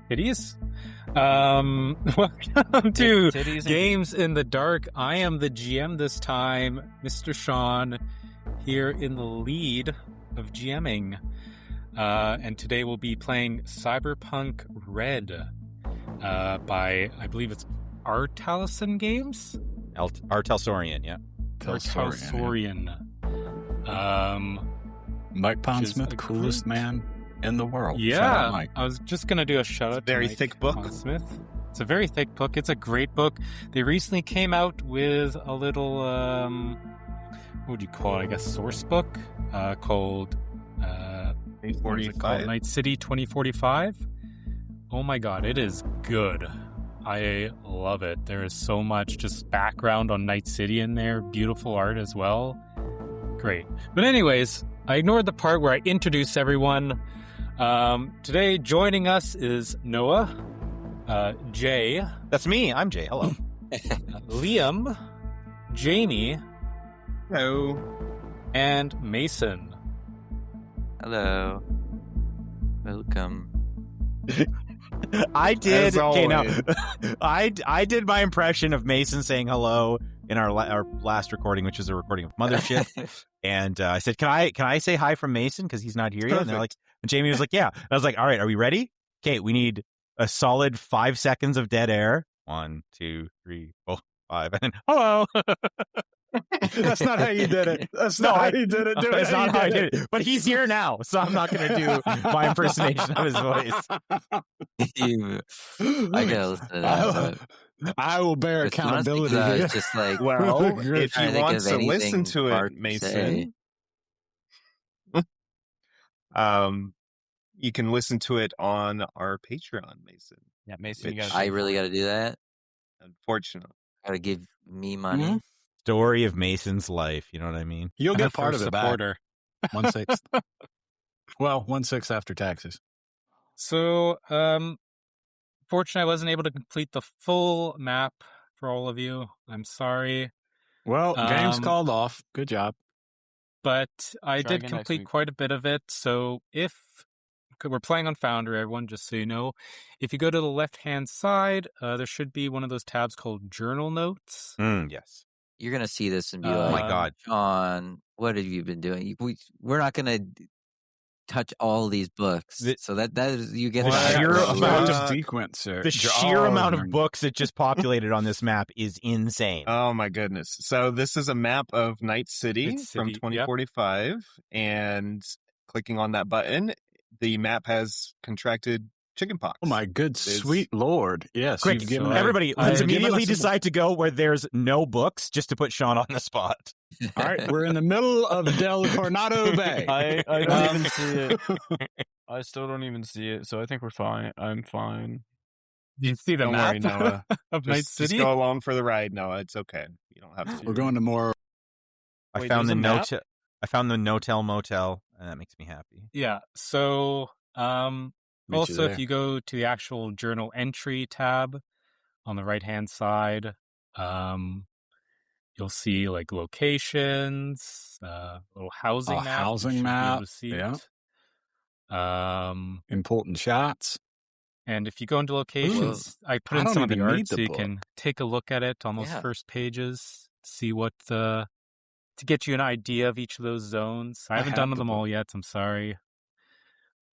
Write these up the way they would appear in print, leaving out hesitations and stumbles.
Titties. Welcome to Games in the Dark. I am the GM this time, Mr. Sean, here in the lead of GMing. And today we'll be playing Cyberpunk Red by, I believe it's Artalison Games? Artalsorian, yeah. Artalsorian. Mike Pondsmith, coolest man in the world. Yeah, Mike. I was just going to do a shout out to very Mike thick book. Pondsmith. It's a very thick book. It's a great book. They recently came out with a little, what would you call it? I guess source book called what is it called? Night City 2045. Oh my god, it is good. I love it. There is so much just background on Night City in there. Beautiful art as well. Great. But anyways, I ignored the part where I introduce everyone. Today joining us is Noah, Jay. That's me. I'm Jay. Hello. Liam, Jamie. Hello. And Mason. Hello. Welcome. I did. As Okay, now always. I did my impression of Mason saying hello in our last recording, which is a recording of Mothership, and I said, "Can I say hi from Mason because he's not here yet?" And they're like, and Jamie was like, "Yeah." And I was like, "All right, are we ready? Okay, we need a solid 5 seconds of dead air. 1, 2, 3, 4, 5, and then hello." That's not how you did it. That's not how you did it. That's not how I did it. But he's here now, so I'm not going to do my impersonation of his voice. I gotta listen to that. I will bear But to be honest, accountability because I here. was just like, Well, if trying you to think want of to listen anything to Mark it, to say. Mason, you can listen to it on our Patreon, Mason. Yeah, Mason, you Which- gotta I really got to do that. Unfortunately. Got to give me money. Mhm. Story of Mason's life. You know what I mean? You'll I'm get a part of first it back. supporter. 1/6. Well, 1/6 after taxes. So, fortunately, I wasn't able to complete the full map for all of you. I'm sorry, Well, game's Um, called off. Good job. but I Try did again next complete week. quite a bit of it. So, we're playing on Foundry, everyone, just so you know, if you go to the left-hand side, there should be one of those tabs called Journal Notes. Yes. You're gonna see this and be Oh Oh like, my God. John, what have you been doing? We're not gonna touch all these books, The- so that is you get The that sheer early. amount of sequencer. The sheer amount of books that just populated on this map is insane. Oh my goodness. So this is a map of Night City, Night from City, yep. 2045. And clicking on that button, the map has contracted chickenpox. Oh my good sweet lord! Yes, Quick, you've given everybody, I- let's I've given immediately us- decide to go where there's no books just to put Sean on the spot. All right, we're in the middle of Del Coronado Bay. I don't even see it. I still don't even see it, so I think we're fine. I'm fine. Do you see the Don't map worry, Noah. of Night Just City? go along for the ride, Noah. It's okay. You don't have to. We're going to more. I Wait, found there's the a map? no-tell motel, and that makes me happy. Yeah. So, Meet you also, if there. you go to the actual journal entry tab on the right-hand side, you'll see like locations, little housing A map. housing you should be able map, to see yeah. it. Important shots. And if you go into locations, I put I in don't some of the even art need the so you book. can take a look at it on those Yeah. first pages, see what to get you an idea of each of those zones. I haven't have done the them book. all yet. I'm sorry,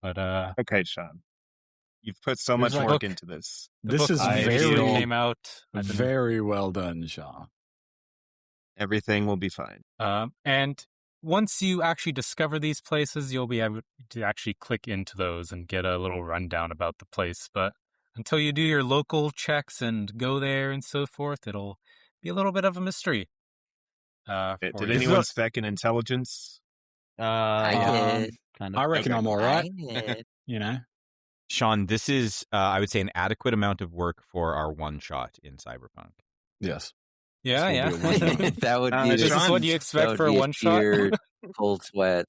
but Okay, Sean. You've put so There's much like- work Book- into this. the This book is officially very, came out. I've been- very well done, Sean. Everything will be fine. And once you actually discover these places, you'll be able to actually click into those and get a little rundown about the place. But until you do your local checks and go there and so forth, it'll be a little bit of a mystery. For Did you. anyone spec in intelligence? I did. Kind I reckon Okay. I'm all right. I did. You know, Sean, this is, I would say, an adequate amount of work for our one-shot in Cyberpunk. yes. Yeah, yeah. This will be a one-shot. That would be This This the, is what you that expect would for a be one shot. sheer cold sweat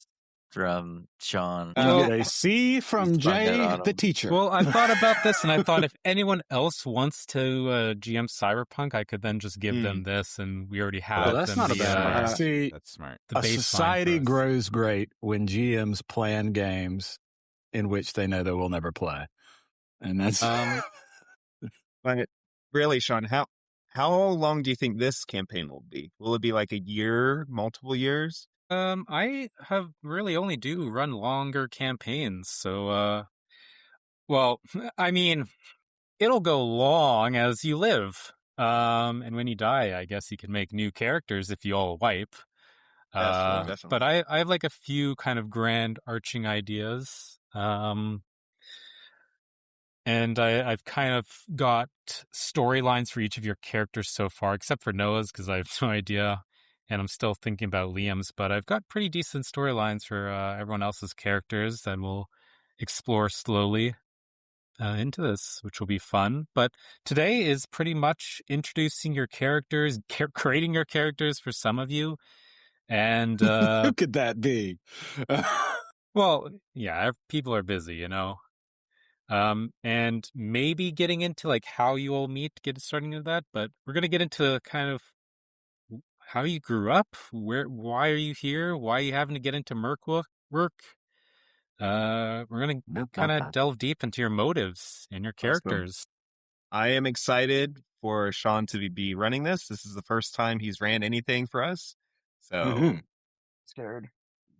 from Sean. You Well- get a C from Just find Jay, that on the him. teacher. Well, I thought about this, and I thought if anyone else wants to GM Cyberpunk, I could then just give them this, and we already have. well, that's them not a the, bad idea. See, That's smart. the a baseline society for us. grows great when GMs plan games in which they know they will never play. And that's But really, Sean, how long do you think this campaign will be? Will it be like a year, multiple years? I have really only do run longer campaigns, so I mean, it'll go long as you live. And when you die, I guess you can make new characters if you all wipe. Yes, But definitely. I have like a few kind of grand arching ideas. And I've kind of got storylines for each of your characters so far, except for Noah's because I have no idea. And I'm still thinking about Liam's, but I've got pretty decent storylines for everyone else's characters that we'll explore slowly into this, which will be fun. But today is pretty much introducing your characters, creating your characters for some of you. And, who could that be? well, yeah, people are busy, you know. And maybe getting into like how you all meet, get starting into that, but we're gonna get into kind of how you grew up, why are you here, why are you having to get into work. We're gonna kind of delve deep into your motives and your characters. I am excited for Sean to be running this. This is the first time he's ran anything for us, so Scared.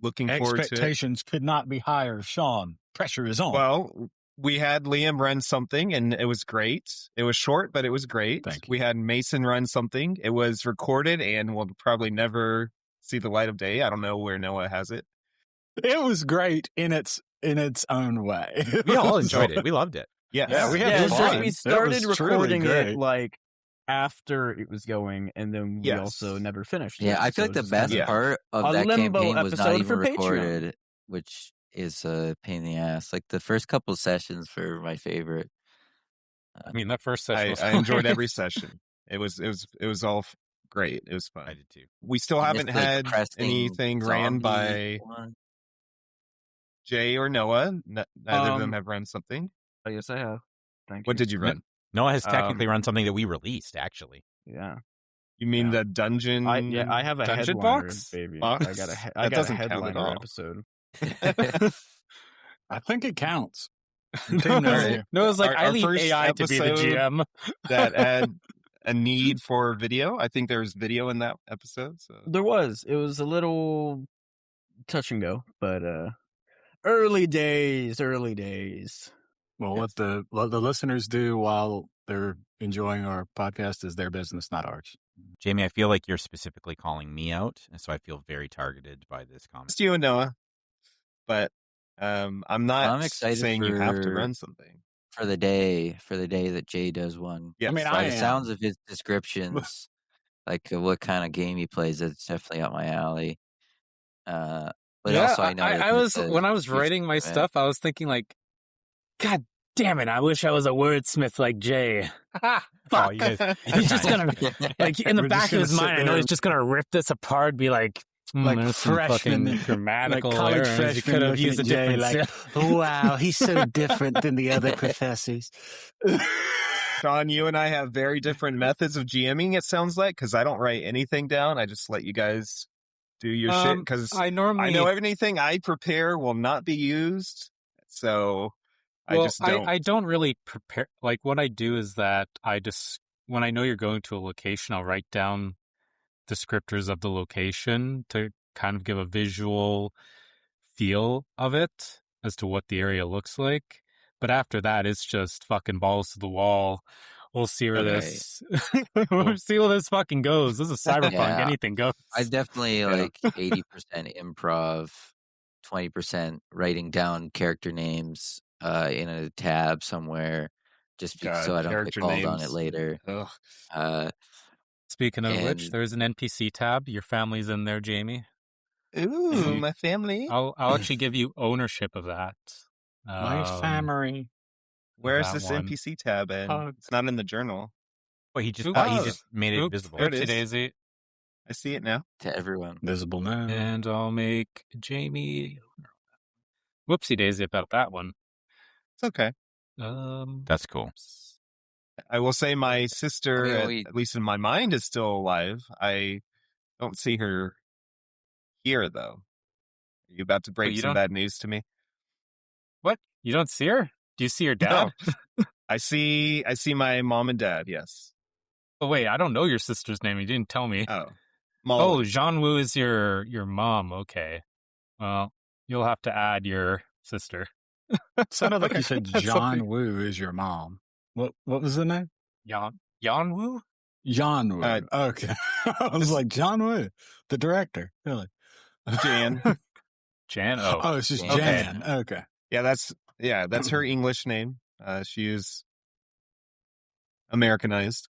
looking forward to it. Expectations could not be higher. Sean, pressure is on. Well, we had Liam run something, and it was great. It was short, but it was great. Thank you. We had Mason run something. It was recorded and will probably never see the light of day. I don't know where Noah has it. It was great in its own way. We all enjoyed it. We loved it. Yes. Yeah, we had Yeah, it's just fun. we It started was truly recording it great. like after it was going, and then we Yes. also never finished. Yeah, it, I feel so like the it's best kinda- Yeah. part of A that limbo campaign was not episode even for Patreon. recorded, which is a pain in the ass. Like the first couple sessions were my favorite. I mean, that first session was I enjoyed great. every session. It was all great. It was fun. I did too. We still I haven't missed the had depressing anything ran zombie by one. Jay or Noah. Neither of them have run something. Oh, yes, I have. Thank you. What did you run? Noah has technically run something that we released, actually. Yeah. You mean Yeah. the dungeon? I have a Dungeon headliner, box? baby. Box? I got a That doesn't count at headliner all. episode. I think it counts. Noah's like, I Our leave first AI to be the episode GM. that had a need for video. I think there was video in that episode. So There was. It was a little touch and go, but early days. Well, what the listeners do while they're enjoying our podcast is their business, not ours. Jamie, I feel like you're specifically calling me out, and so I feel very targeted by this comment. it's you and Noah, but I'm not I'm excited saying you have to for- run something. for the day that Jay does one. Yes. I mean, By I the am. sounds of his descriptions, like what kind of game he plays, it's definitely up my alley. But yeah, also I know that I was there's a when I was huge writing my commitment. stuff, I was thinking like, God damn it! I wish I was a wordsmith like Jay. Oh, Fuck. you guys, He's just gonna like in the We're back just of his gonna sit mind. I know there he's just gonna rip this apart, be like, Like there's some freshman- fucking grammatical like college errors. You freshman could have looking used a at Jay different. like, wow, he's so different than the other professors. Sean, you and I have very different methods of GMing, it sounds like, because I don't write anything down. I just let you guys do your shit, because I normally I know anything I prepare will not be used. So I Well, just don't. I don't really prepare. Like what I do is that I just when I know you're going to a location, I'll write down descriptors of the location to kind of give a visual feel of it as to what the area looks like. But after that, it's just fucking balls to the wall. We'll see where Okay. this we'll see where this fucking goes. This is Cyberpunk. Yeah. Anything goes. I definitely Yeah. like 80% improv, 20% writing down character names in a tab somewhere, just God, so I don't get character called on names. it later. Ugh. Speaking of which, And- there's an NPC tab. Your family's in there, Jamie. Ooh, Mhm. my family. I'll actually give you ownership of that. My family. Where's that this one. NPC tab? And Hugs. it's not in the journal. Well, he just Oops. he just made it Oops, visible. There it Oopsie is. daisy. I see it now. To everyone. Visible now. And I'll make Jamie. Whoopsie daisy about that one. It's okay. That's cool. I will say my sister, I mean, at least in my mind, is still alive. I don't see her here, though. Are you about to break you some don't- bad news to me? What? You don't see her? Do you see your dad? I see my mom and dad. Yes. Oh wait, I don't know your sister's name. You didn't tell me. Oh, Oh, Molly. Jean-Wu is your mom. Okay. Well, you'll have to add your sister. Sounded like you said That's John something. Woo is your mom. What was the name? Yan-Wu? John Woo. Okay. I was like, John Woo, the director. Really? Jan. Jan. Oh, it's just Okay. Jan. Okay. Yeah, that's her English name. She is Americanized.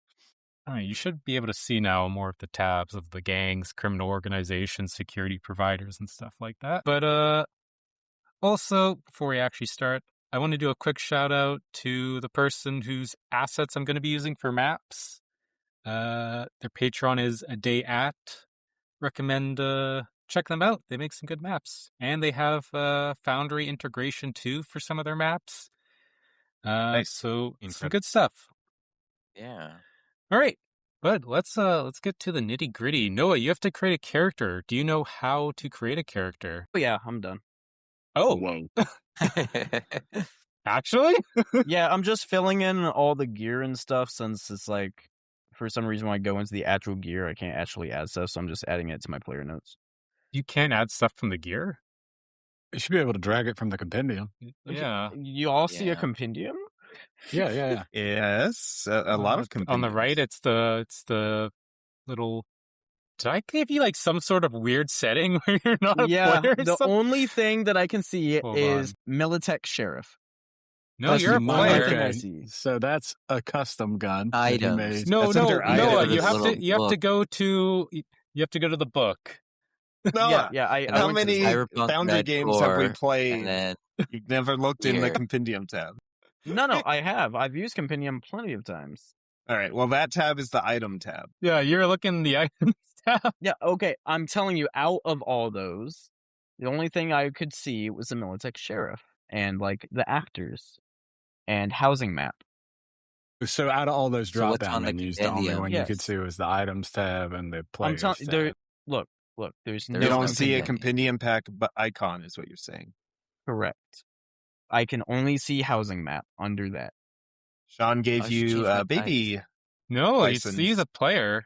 Oh, you should be able to see now more of the tabs of the gangs, criminal organizations, security providers, and stuff like that. But also, before we actually start, I want to do a quick shout out to the person whose assets I'm going to be using for maps. Their Patreon is A Day At. Recommend check them out. They make some good maps, and they have Foundry integration too for some of their maps. Nice. So some good stuff. Yeah. All right, but let's get to the nitty gritty. Noah, you have to create a character. Do you know how to create a character? Oh, yeah, I'm done. Oh, Whoa. actually? Yeah, I'm just filling in all the gear and stuff since it's like, for some reason, when I go into the actual gear, I can't actually add stuff, so I'm just adding it to my player notes. You can't add stuff from the gear? You should be able to drag it from the compendium. Yeah. You all see a Yeah. compendium? Yeah. Yes, a lot of On the right, it's the little. Did I give you like some sort of weird setting where you're not a Yeah, player? or the something? only thing that I can see Hold is Militech Sheriff. No, That's you're a the only player. thing I Okay. see. So that's a custom gun. that you Items. made. No, That's under Noah, items. you have Little to book. go to the book. Noah, Yeah, I how went to many Cyberpunk Foundry Red games have we 4, played? And then You've never looked in the Here. compendium tab. No, I have. I've used compendium plenty of times. All right. Well, that tab is the item tab. Yeah, you're looking the items tab. Yeah, okay. I'm telling you, out of all those, the only thing I could see was the Militech Sheriff and like the actors and housing map. So out of all those So drop what's down on the menus, the only compendium? one you could Yes. see was the items tab and the players I'm telling there. tab. Look. There's There You is no don't see a compendium. compendium pack but icon, is what you're saying. correct. I can only see housing map under that. Sean gave Oh, you achievement baby. No, you License. see the player.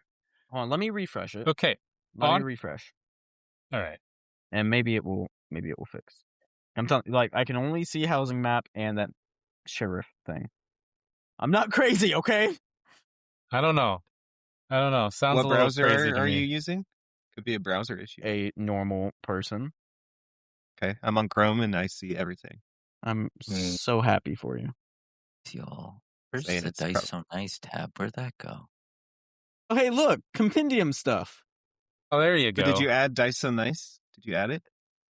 Hold on, let me refresh it. Okay, Let on- me refresh, all right. and maybe it will fix. I'm telling like I can only see housing map and that sheriff thing. I'm not crazy, okay? I don't know. Sounds What a little browser crazy to are me. you using? Could be a browser issue. A normal person. Okay, I'm on Chrome and I see everything. I'm Mm. so happy for you. Y'all. Where's Saying the it's Dice prob- So Nice tab? Where'd that go? Oh, hey, look, compendium stuff. Oh, there you So go. did you add Dice So Nice? Did you add it?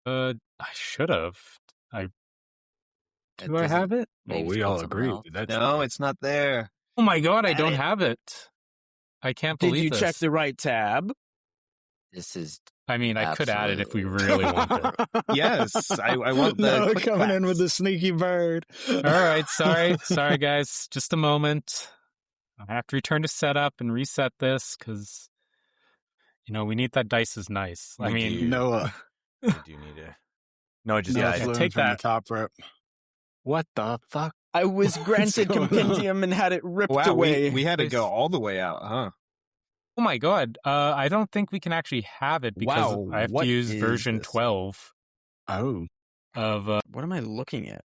I should have. It Do I doesn't- have it? Well, maybe we spell all something agree. else. That's No, it's not there. Oh my god, I Add don't it. have it. I can't Did believe you this. check the right tab? This is I mean, I could add it if we Absolutely. really wanted. Yes, I want the no, quick coming in claps. with the sneaky bird. All right, sorry guys. Just a moment. I have to return to setup and reset this because we need that Dice is nice. I We mean, do. Noah. We do need to. No, just Noah yeah, flew in take from that. the top rope. What the fuck? I was granted going on? compendium and had it ripped Wow, away. we had to Nice. go all the way out, huh? Oh my god, I don't think we can actually have it because Wow, I have what to use is version this? 12 Oh. of. What am I looking at?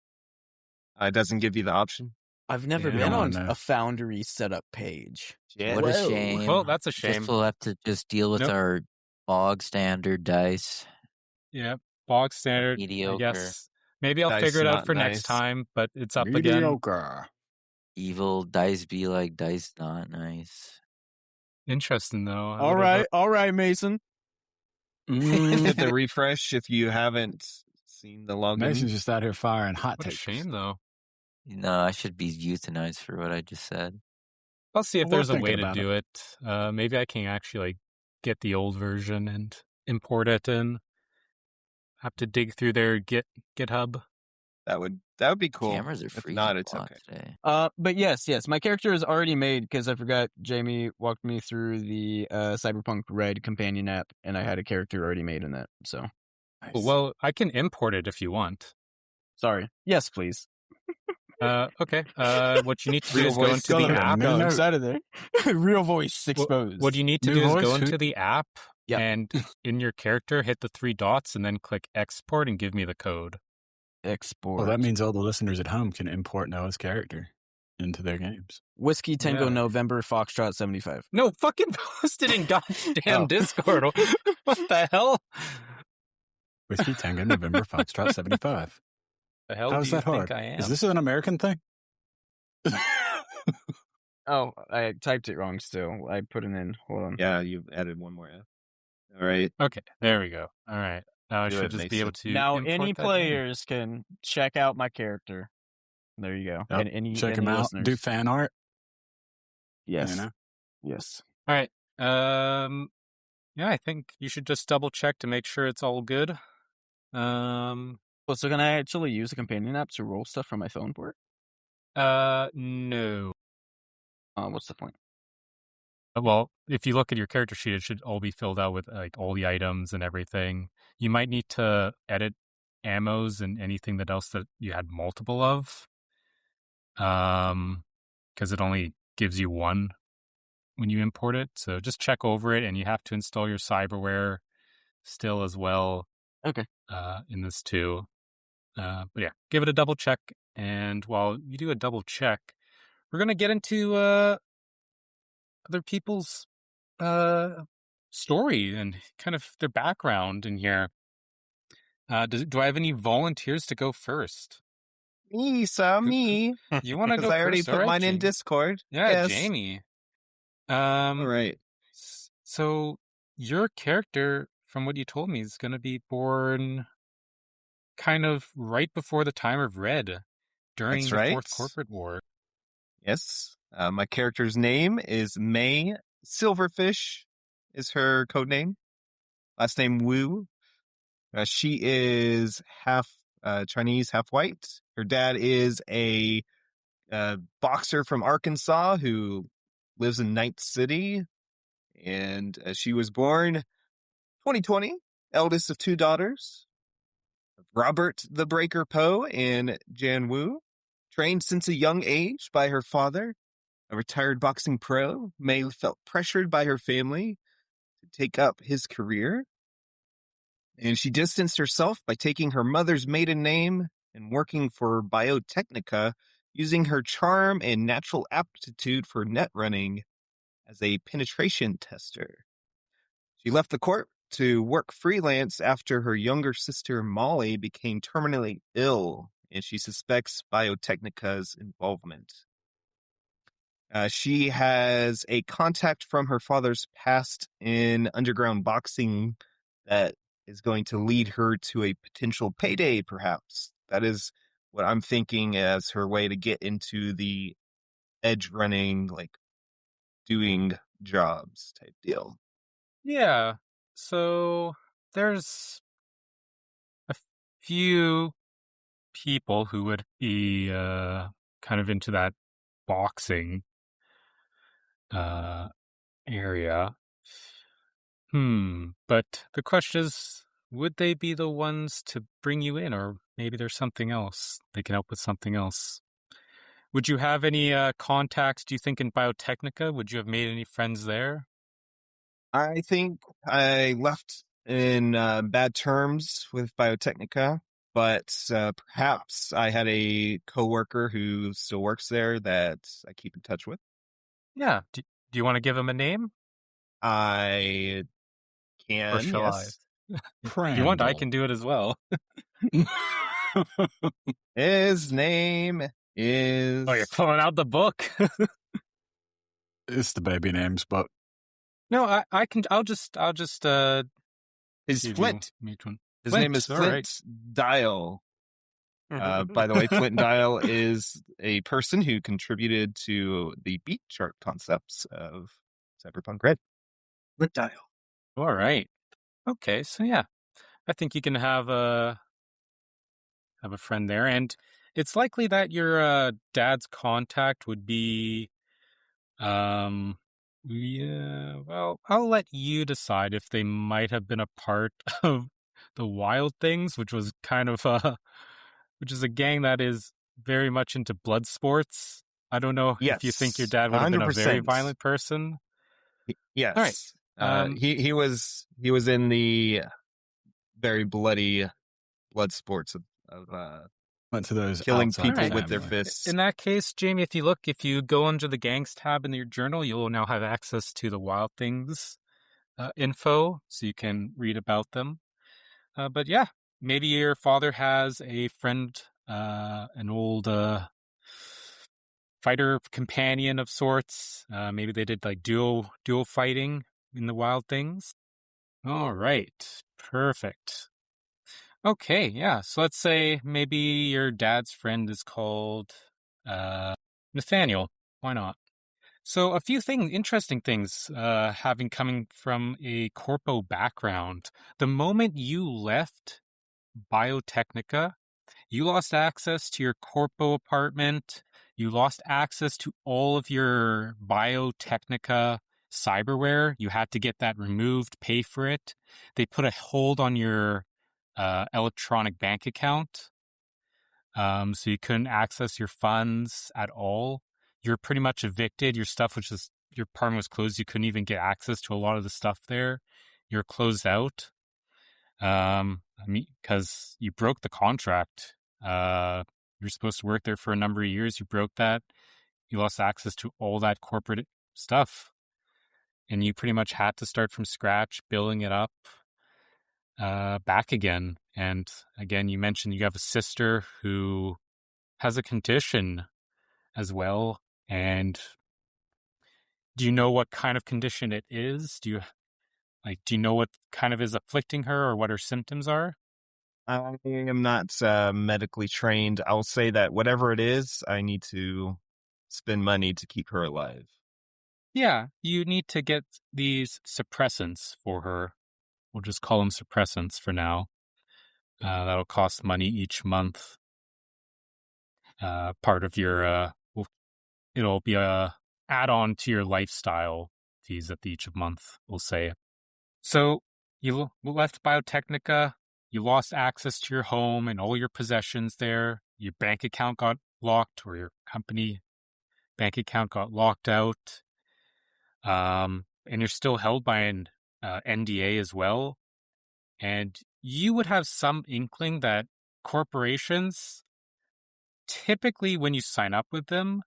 It doesn't give you the option. I've never Yeah, been I on don't know. a Foundry setup page. What a Whoa. shame. Well, that's a Guess shame. we'll have to just deal with Nope. our bog standard dice. Yeah, bog standard. Mediocre. I guess maybe I'll Dice figure it out not for nice. next time, but it's up again. Mediocre. Evil dice be like dice not nice. Interesting though. I All would've, right, Mason. Hit the refresh if you haven't seen the login. Mason's just out here firing hot What a takes. shame though. No, I should be euthanized for what I just said. I'll see if We're there's a way thinking to about do it. Maybe I can actually get the old version and import it in. Have to dig through their GitHub. That would be cool. Cameras are If freezing not, it's a lot okay. today. But yes, my character is already made because I forgot Jamie walked me through the Cyberpunk Red companion app, and I had a character already made in that. So Nice. Well, I can import it if you want. sorry. Yes, please. Okay. What you need to do Real is go voice into the Got a app. new Go note. inside of there. Real voice exposed. What you need to New do is voice? go Who- into the app Yep. and in your character, hit the 3 dots and then click export and give me the code. Export. Well, that means all the listeners at home can import Noah's character into their games. Whiskey Tango Yeah. November Foxtrot 75. No, fucking post it in goddamn Oh. Discord. What the hell? Whiskey Tango November Foxtrot 75. The hell How's do you that hard? think I am? Is this an American thing? Oh, I typed it wrong still. I put it in. Hold on. Yeah, you've added one more F. All right. Okay, there we go. All right. Now I Do should it, just be Mason. able to Now, import any that in. players can check out my character. There you go. Yep. And any Check any them out. listeners. Do fan art. Yes. You know? Yes. All right. Yeah, I think you should just double check to make sure it's all good. Well, so can I actually use a companion app to roll stuff from my phone for it? No. What's the point? Well, if you look at your character sheet, it should all be filled out with like all the items and everything. You might need to edit ammos and anything that else that you had multiple of. Because it only gives you one when you import it. So just check over it, and you have to install your cyberware still as well. Okay. In this too. But yeah, give it a double check. And while you do a double check, we're gonna get into other people's story and kind of their background in here. Do I have any volunteers to go first? Me, me. You want to Because go I already first? put All right, mine in Jamie. Discord. Yeah, Yes. Jamie. All right. So your character, from what you told me, is going to be born kind of right before the time of Red, during That's the right. Fourth Corporate War. Yes. My character's name is May Silverfish, is her code name. Last name Wu. She is half Chinese, half white. Her dad is a boxer from Arkansas who lives in Night City. And she was born 2020, eldest of 2 daughters. Robert the Breaker Poe and Jan Wu. Trained since a young age by her father, a retired boxing pro. May felt pressured by her family to take up his career. And she distanced herself by taking her mother's maiden name and working for Biotechnica, using her charm and natural aptitude for net running as a penetration tester. She left the court to work freelance after her younger sister Molly became terminally ill, and she suspects Biotechnica's involvement. She has a contact from her father's past in underground boxing that is going to lead her to a potential payday, perhaps. That is what I'm thinking as her way to get into the edge running, like doing jobs type deal. Yeah. So there's a few people who would be kind of into that boxing area. But the question is, would they be the ones to bring you in, or maybe there's something else? They can help with something else. Would you have any contacts, do you think, in Biotechnica? Would you have made any friends there? I think I left in bad terms with Biotechnica, but perhaps I had a coworker who still works there that I keep in touch with. Yeah. Do you want to give him a name? I can, Or shall yes. If you want, I can do it as well. His name is... Oh, you're pulling out the book. It's the baby names, but No, I can. I'll just. His give Flint. you each one. His Flint, name is all Flint right. Dial. By the way, Flint Dial is a person who contributed to the beat chart concepts of Cyberpunk Red. Flint Dial. All right. Okay, so yeah, I think you can have a friend there, and it's likely that your dad's contact would be, yeah. Well, I'll let you decide if they might have been a part of the Wild Things, which was kind of which is a gang that is very much into blood sports? I don't know if you think your Yes, dad would have been a very 100%. violent person. Yes. All right. He was in the very bloody blood sports of Went to those killing outside people Alright. with their family. fists. In that case, Jamie, if you go under the gangs tab in your journal, you'll now have access to the Wild Things info, so you can read about them. But yeah, maybe your father has a friend, an old fighter companion of sorts. Maybe they did like duo fighting in the Wild Things. All right, perfect. Okay, yeah. So let's say maybe your dad's friend is called Nathaniel. Why not? So a few interesting things, having coming from a corpo background. The moment you left Biotechnica, you lost access to your corpo apartment. You lost access to all of your Biotechnica cyberware. You had to get that removed, pay for it. They put a hold on your electronic bank account. So you couldn't access your funds at all. You're pretty much evicted. Your apartment was closed. You couldn't even get access to a lot of the stuff there. You're closed out. Because you broke the contract. You're supposed to work there for a number of years. You broke that. You lost access to all that corporate stuff. And you pretty much had to start from scratch, building it up back again. And again, you mentioned you have a sister who has a condition as well. And do you know what kind of condition it is? Do you know what kind of is afflicting her or what her symptoms are? I am not medically trained. I'll say that whatever it is, I need to spend money to keep her alive. Yeah, you need to get these suppressants for her. We'll just call them suppressants for now. That'll cost money each month. Part of your, it'll be a add-on to your lifestyle fees at each month, we'll say. So you left Biotechnica. You lost access to your home and all your possessions there. Your bank account got locked, or your company bank account got locked out. And you're still held by an NDA as well. And you would have some inkling that corporations, typically when you sign up with them,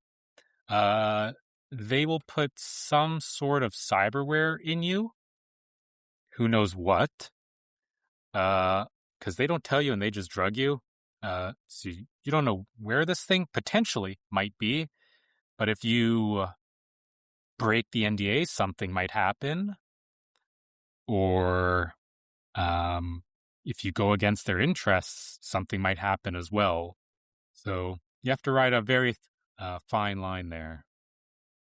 they will put some sort of cyberware in you. Who knows what? Because they don't tell you and they just drug you. So you don't know where this thing potentially might be. But if you break the NDA, something might happen. Or if you go against their interests, something might happen as well. So you have to ride a very fine line there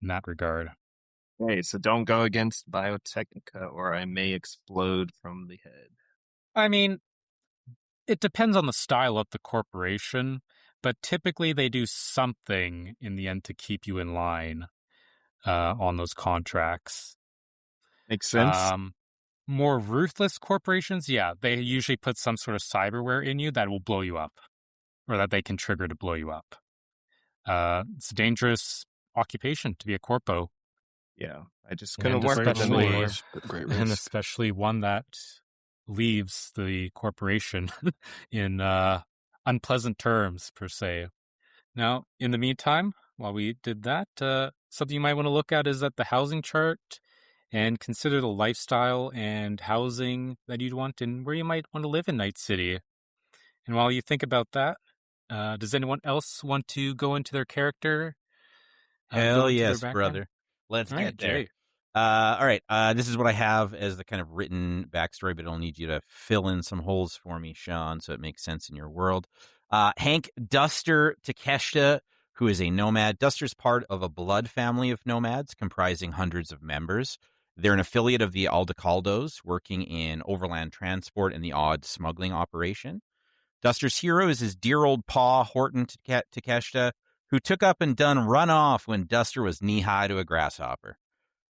in that regard. Okay, so don't go against Biotechnica or I may explode from the head. I mean, it depends on the style of the corporation, but typically they do something in the end to keep you in line on those contracts. Makes sense. More ruthless corporations, yeah, they usually put some sort of cyberware in you that will blow you up, or that they can trigger to blow you up. It's a dangerous occupation to be a corpo. Yeah, I just couldn't And work that especially- anymore. Great And risk. especially one that leaves the corporation in unpleasant terms, per se. Now, in the meantime, while we did that, something you might want to look at is that the housing chart and consider the lifestyle and housing that you'd want and where you might want to live in Night City. And while you think about that, does anyone else want to go into their character? Go Hell into their yes, background? brother. Let's All get right, there. Jay. All right. This is what I have as the kind of written backstory, but I'll need you to fill in some holes for me, Sean, so it makes sense in your world. Hank Duster Takeshita, who is a nomad. Duster's part of a blood family of nomads comprising hundreds of members. They're an affiliate of the Aldecaldos, working in overland transport and the odd smuggling operation. Duster's hero is his dear old pa, Horton Takeshita, who took up and done run off when Duster was knee-high to a grasshopper.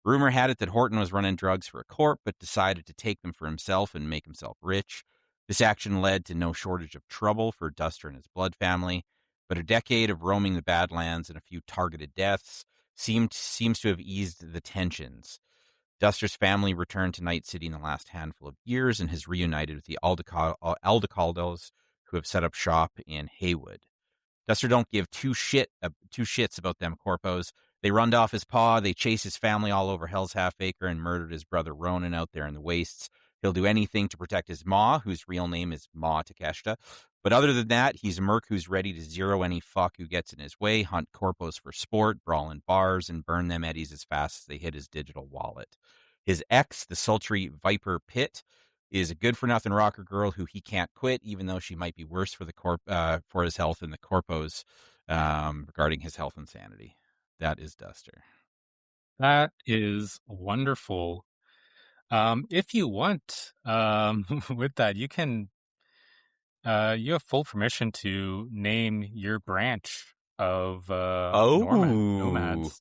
Rumor had it that Horton was running drugs for a corp, but decided to take them for himself and make himself rich. This action led to no shortage of trouble for Duster and his blood family. but a decade of roaming the Badlands and a few targeted deaths seems to have eased the tensions. Duster's family returned to Night City in the last handful of years and has reunited with the Aldecaldos, who have set up shop in Haywood. Duster don't give two shits about them corpos. They runned off his paw, they chased his family all over Hell's Half Acre and murdered his brother Ronan out there in the wastes. He'll do anything to protect his ma, whose real name is Ma Takeshita. But other than that, he's a merc who's ready to zero any fuck who gets in his way, hunt corpos for sport, brawl in bars, and burn them eddies as fast as they hit his digital wallet. His ex, the sultry Viper Pitt, is a good-for-nothing rocker girl who he can't quit, even though she might be worse for for his health than the corpos regarding his health and sanity. That is Duster. That is wonderful. If you want, with that, you can. You have full permission to name your branch of nomads,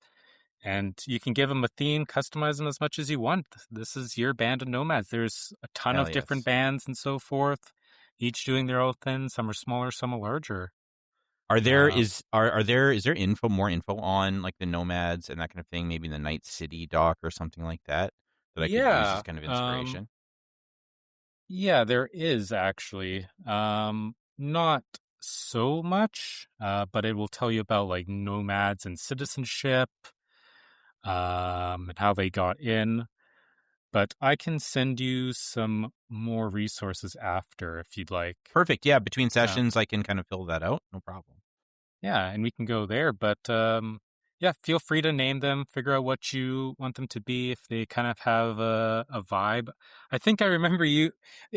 and you can give them a theme, customize them as much as you want. This is your band of nomads. There's a ton of different bands and so forth, each doing their own thing. Some are smaller, some are larger. Is there more info on like the nomads and that kind of thing? Maybe the Night City doc or something like that I could use as kind of inspiration. Yeah, there is actually. Not so much, but it will tell you about like nomads and citizenship, and how they got in. But I can send you some more resources after if you'd like. Perfect. Yeah, between sessions, I can kind of fill that out. No problem. Yeah, and we can go there. But yeah, feel free to name them, figure out what you want them to be, if they kind of have a vibe. I think I remember you.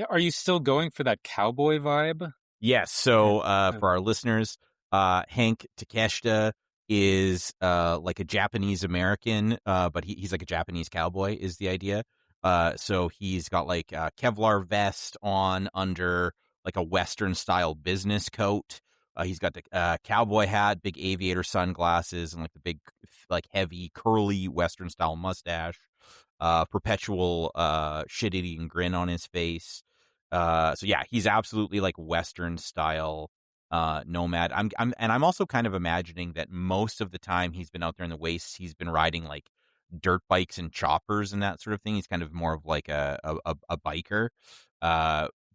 Are you still going for that cowboy vibe? Yes. So for our listeners, Hank Takeshita is like a Japanese American, but he's like a Japanese cowboy is the idea. So he's got like a Kevlar vest on under like a Western style business coat. He's got the cowboy hat, big aviator sunglasses, and like the big, like heavy, curly Western style mustache. Perpetual shit-eating grin on his face. So yeah, he's absolutely like Western style nomad. I'm also kind of imagining that most of the time he's been out there in the wastes, he's been riding like dirt bikes and choppers and that sort of thing. He's kind of more of like a biker.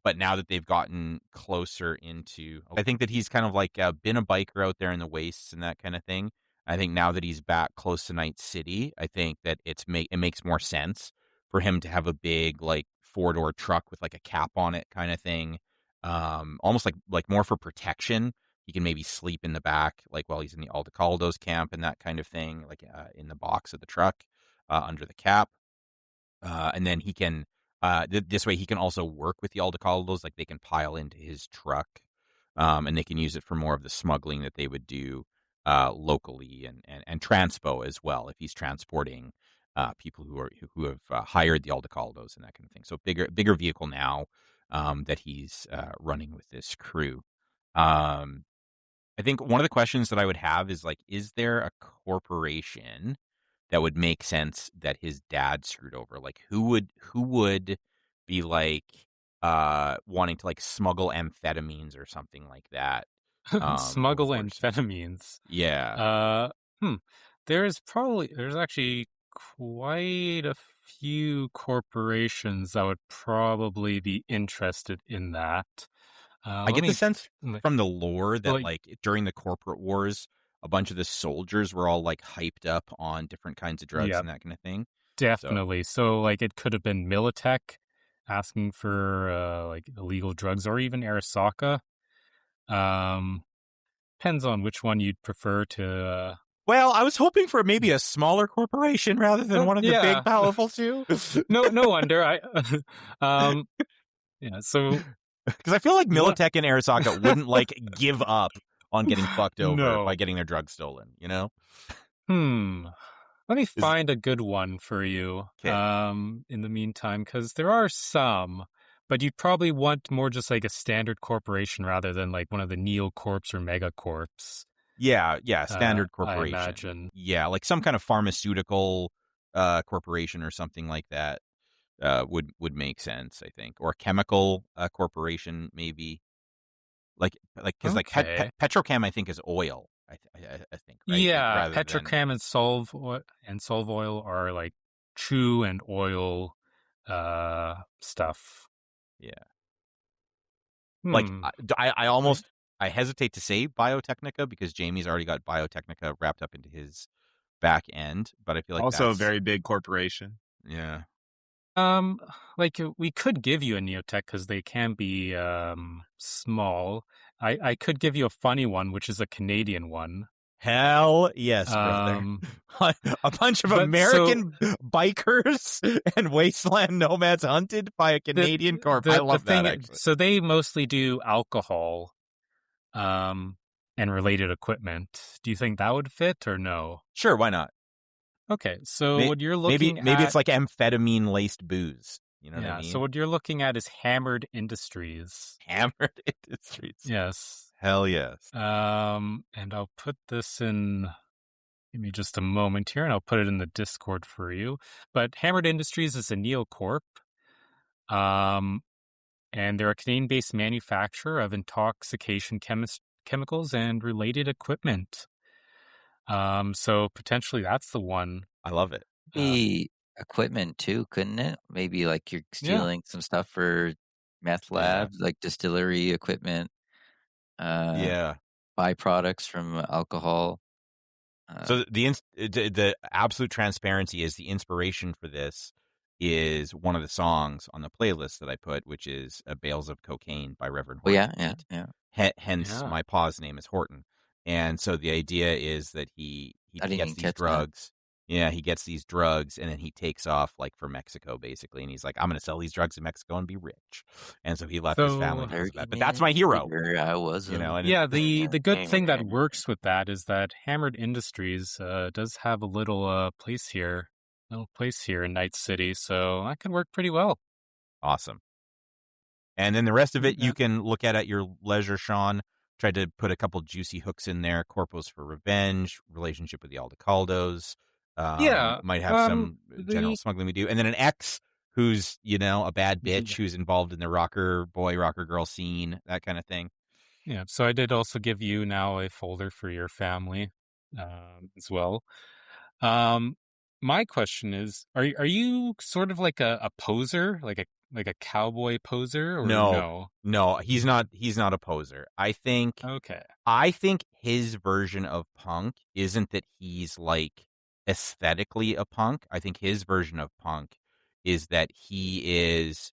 But now that they've gotten closer into, I think that he's kind of like been a biker out there in the wastes and that kind of thing. I think now that he's back close to Night City, I think that it makes more sense for him to have a big like 4-door truck with like a cap on it kind of thing. Almost like more for protection. He can maybe sleep in the back, like while he's in the Aldecaldos camp and that kind of thing, like in the box of the truck under the cap. And then he can, this way he can also work with the Aldecaldos, like they can pile into his truck, and they can use it for more of the smuggling that they would do locally and transpo as well if he's transporting people who have hired the Aldecaldos and that kind of thing. So bigger vehicle now that he's running with this crew. I think one of the questions that I would have is like, is there a corporation that would make sense that his dad screwed over? Like who would be like wanting to like smuggle amphetamines or something like that? Smuggle amphetamines. Yeah. There's actually quite a few corporations that would probably be interested in that. I get the sense from the lore that like during the corporate wars, a bunch of the soldiers were all like hyped up on different kinds of drugs and that kind of thing. Definitely. So like it could have been Militech asking for like illegal drugs, or even Arasaka. Depends on which one you'd prefer to. Well, I was hoping for maybe a smaller corporation rather than one of the big powerful two. No wonder. Yeah. So because I feel like Militech and Arasaka wouldn't like give up on getting fucked over by getting their drugs stolen. You know. Let me find a good one for you. In the meantime, because there are some. But you'd probably want more just like a standard corporation rather than like one of the Neocorps or Megacorps. Yeah, standard corporation. I imagine. Yeah, like some kind of pharmaceutical corporation or something like that would make sense, I think. Or a chemical corporation, maybe. because Okay. petrochem I think is oil. I think, right? Yeah, Rather than petrochem and solve oil are like true and oil stuff. yeah. Like Hmm. I almost I hesitate to say Biotechnica because Jamie's already got Biotechnica wrapped up into his back end, but I feel like Also a that's very big corporation. yeah. Like we could give you a Neotech because they can be small. I could give you a funny one, which is a Canadian one. Hell yes, brother. A bunch of but American bikers and wasteland nomads hunted by a Canadian corp. I love that, actually. So they mostly do alcohol, and related equipment. Do you think that would fit or no? Sure, why not? Okay, so what you're looking maybe at, it's like amphetamine laced booze. You know what I mean? So what you're looking at is Hammered Industries. Hammered Industries. Yes. Hell yes. And I'll put this in. Give me just a moment here, and I'll put it in the Discord for you. But Hammered Industries is a neocorp. And they're a Canadian-based manufacturer of intoxication chemicals and related equipment. So potentially that's the one. I love it. Be equipment too, couldn't it? Maybe like you're stealing some stuff for meth labs, like distillery equipment, byproducts from alcohol. So the absolute transparency is the inspiration for this is one of the songs on the playlist that I put, which is Bales of Cocaine by Reverend Horton. Hence my paw's name is Horton. And so the idea is that he gets these drugs. Yeah, he gets these drugs and then he takes off like for Mexico basically, and he's like, I'm going to sell these drugs in Mexico and be rich. And so he left his family. But that's my hero. I was, the good thing that works with that is that Hammered Industries does have a little place here in Night City, so that can work pretty well. Awesome. And then the rest of it you can look at your leisure, Sean. Tried to put a couple juicy hooks in there. Corpos for Revenge, relationship with the Aldecaldos. Might have some general smuggling we do. And then an ex who's, a bad bitch who's involved in the rocker boy, rocker girl scene, that kind of thing. Yeah, so I did also give you now a folder for your family as well. My question is, are you sort of like a poser, like a cowboy poser, or no? No, he's not a poser. I think his version of punk isn't that he's like aesthetically a punk. I think his version of punk is that he is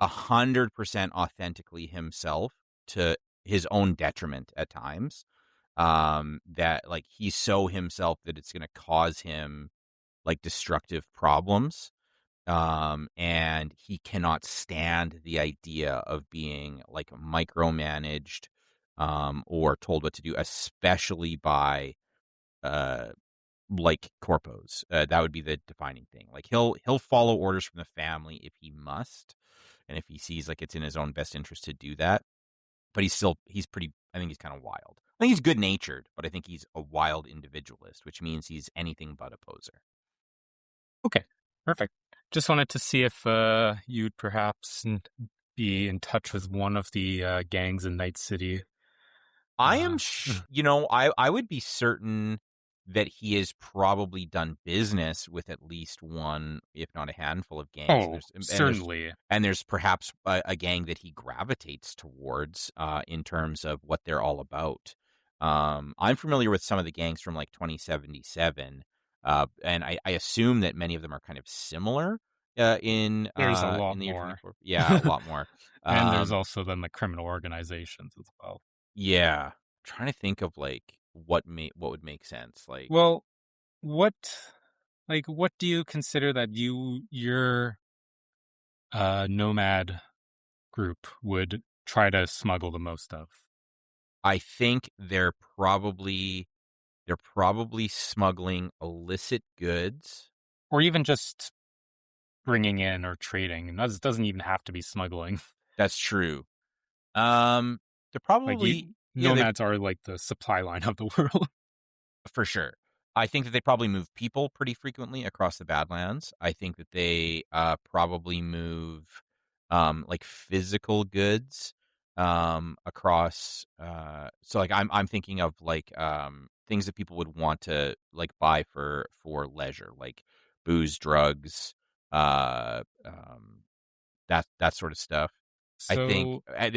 100% authentically himself to his own detriment at times. That like he's so himself that it's going to cause him like destructive problems. And he cannot stand the idea of being like micromanaged, or told what to do, especially by, like corpos. That would be the defining thing. Like he'll follow orders from the family if he must, and if he sees like it's in his own best interest to do that. But he's pretty. I think he's kind of wild. I think he's good natured, but I think he's a wild individualist, which means he's anything but a poser. Okay, perfect. Just wanted to see if you'd perhaps be in touch with one of the gangs in Night City. I am, I would be certain that he has probably done business with at least one, if not a handful of gangs. Certainly. And there's perhaps a gang that he gravitates towards in terms of what they're all about. I'm familiar with some of the gangs from like 2077, and I assume that many of them are kind of similar. There's a lot more. Yeah, a lot more. And there's also then the criminal organizations as well. Yeah, I'm trying to think of like what would make sense. Like, well, what do you consider that your nomad group would try to smuggle the most of? I think they're probably smuggling illicit goods, or even just bringing in or trading. And that doesn't even have to be smuggling. That's true. They're probably nomads are like the supply line of the world. For sure. I think that they probably move people pretty frequently across the Badlands. I think that they probably move like physical goods. across. So like I'm thinking of like things that people would want to like buy for leisure, like booze, drugs, uh, um, that sort of stuff. I think So,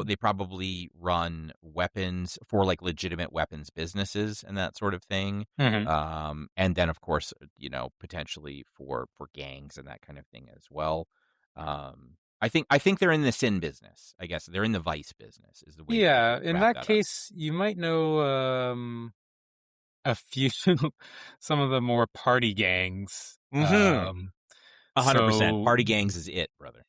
they probably run weapons for like legitimate weapons businesses and that sort of thing. mhm. And then of course, potentially for gangs and that kind of thing as well. I think they're in the sin business. I guess they're in the vice business is the way to Yeah, in wrap that that up. case, you might know a few some of the more party gangs. 100%. So Party gangs is it, brother.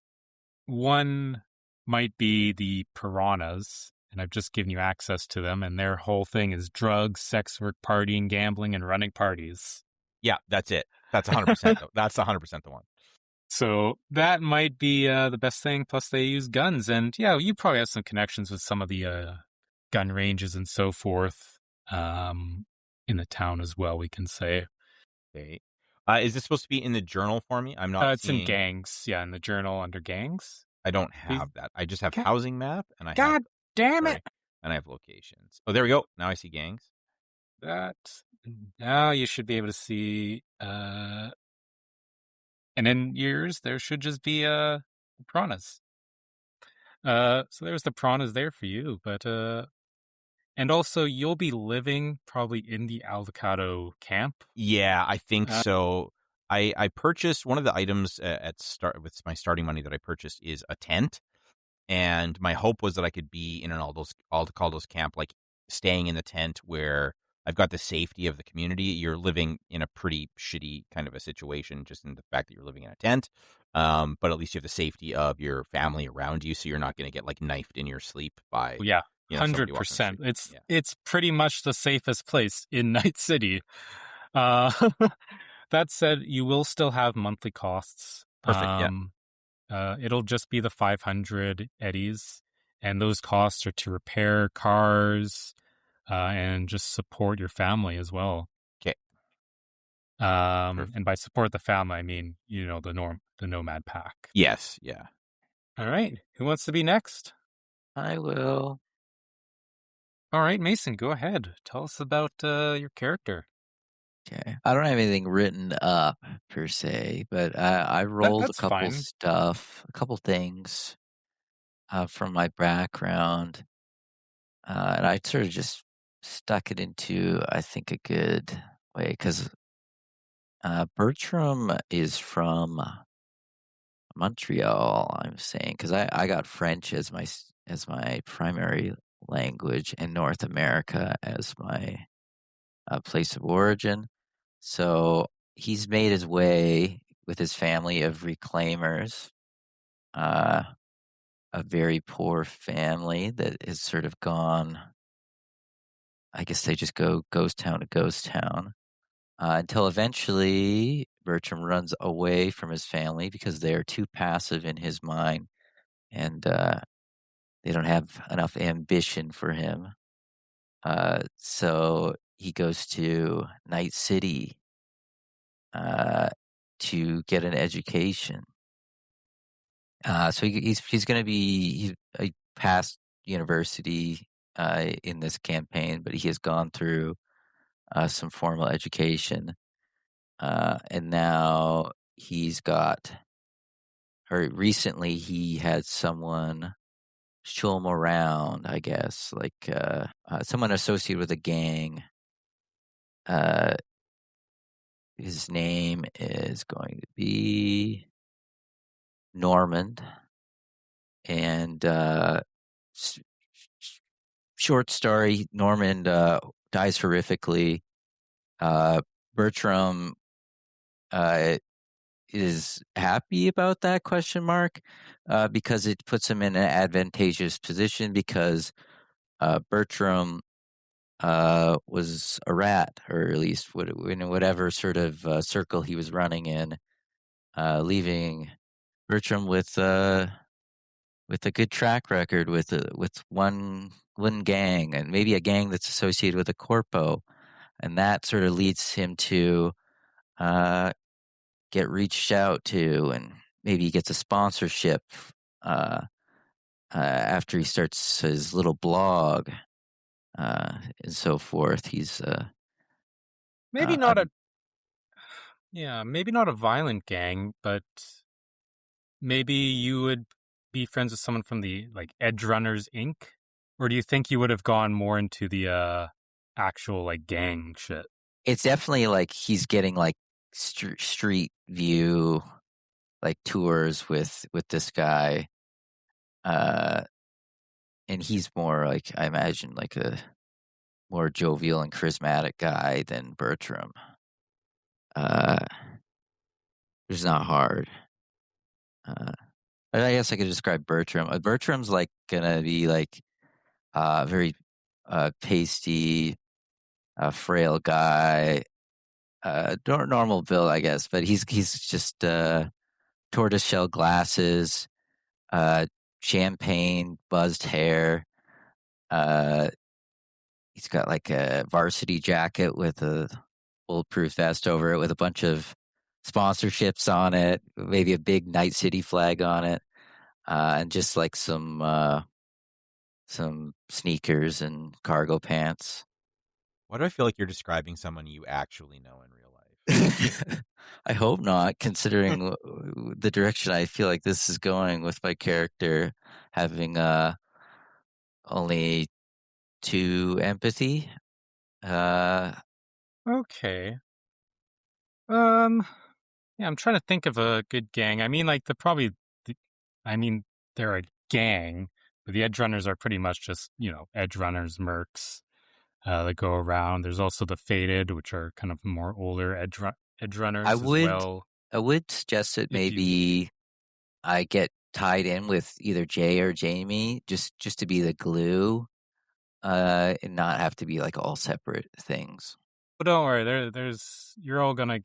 one might be the Piranhas, and I've just given you access to them, and their whole thing is drugs, sex work, partying, gambling, and running parties. Yeah, that's it. That's 100% though. That's 100% the one. So that might be the best thing. Plus, they use guns, and yeah, you probably have some connections with some of the gun ranges and so forth in the town as well. We can say Okay. Is this supposed to be in the journal for me? I'm not it's in seeing. gangs. Yeah, in the journal under gangs. I don't Please, have that. I just have God, housing map and I have God damn it! sorry, and I have locations. Oh, there we go. Now I see gangs. That now you should be able to see. And in yours, there should just be piranhas. So there's the piranhas there for you, but and also you'll be living probably in the avocado camp. Yeah, I think Uh, so. I purchased one of the items at start with my starting money that I purchased is a tent, and my hope was that I could be in an Aldos camp, like staying in the tent where I've got the safety of the community. You're living in a pretty shitty kind of a situation, just in the fact that you're living in a tent. But at least you have the safety of your family around you, so you're not going to get like knifed in your sleep by yeah, somebody walking the 100%. street. Yeah, It's pretty much the safest place in Night City. Uh, that said, you will still have monthly costs. perfect. Yeah, It'll just be the 500 eddies, and those costs are to repair cars and just support your family as well. okay, perfect. And by support the family, I mean the nomad pack. Yes, yeah. All right, who wants to be next? I will. All right, Mason, go ahead. Tell us about your character. Okay. I don't have anything written up per se, but I rolled a That's couple fine. a couple things from my background, and I sort of just stuck it into, I think, a good way because Bertram is from Montreal. I'm saying because I got French as my primary language and North America as my place of origin. So he's made his way with his family of reclaimers, uh, a very poor family that has sort of gone. I guess they just go ghost town to ghost town until eventually Bertram runs away from his family because they are too passive in his mind and they don't have enough ambition for him. So he goes to Night City to get an education. So he's going to be he passed university in this campaign, but he has gone through some formal education, and now he's got. Or recently, he had someone show him around. I guess like someone associated with a gang. Uh, his name is going to be Normand, and short story, Normand dies horrifically. Bertram is happy about that question mark because it puts him in an advantageous position because Bertram was a rat, or at least in whatever sort of circle he was running in, leaving Bertram with a good track record with one gang, and maybe a gang that's associated with a corpo, and that sort of leads him to get reached out to, and maybe he gets a sponsorship after he starts his little blog and so forth, he's Maybe not a maybe not a violent gang, but maybe you would be friends with someone from the like Edge Runners Inc. Or do you think you would have gone more into the actual like gang shit? it's definitely like he's getting like street view like tours with this guy, and he's more like, I imagine, like a more jovial and charismatic guy than Bertram. It's not hard. I guess I could describe Bertram. Bertram's like gonna be like very pasty, frail guy, normal build, I guess, but he's just tortoiseshell glasses, champagne buzzed hair. He's got like a varsity jacket with a bulletproof vest over it with a bunch of sponsorships on it, maybe a big Night City flag on it, and just like some sneakers and cargo pants. Why do I feel like you're describing someone you actually know in real life? I hope not, considering the direction I feel like this is going with my character having only 2 empathy. Okay. Yeah, I'm trying to think of a good gang. I mean, like they're a gang, but the Edge Runners are pretty much just, Edge Runners, mercs that go around. There's also the Faded, which are kind of more older Edge Runners I as would well. I would suggest that If you- maybe I get tied in with either Jay or Jamie just to be the glue, and not have to be like all separate things. But don't worry, you're all gonna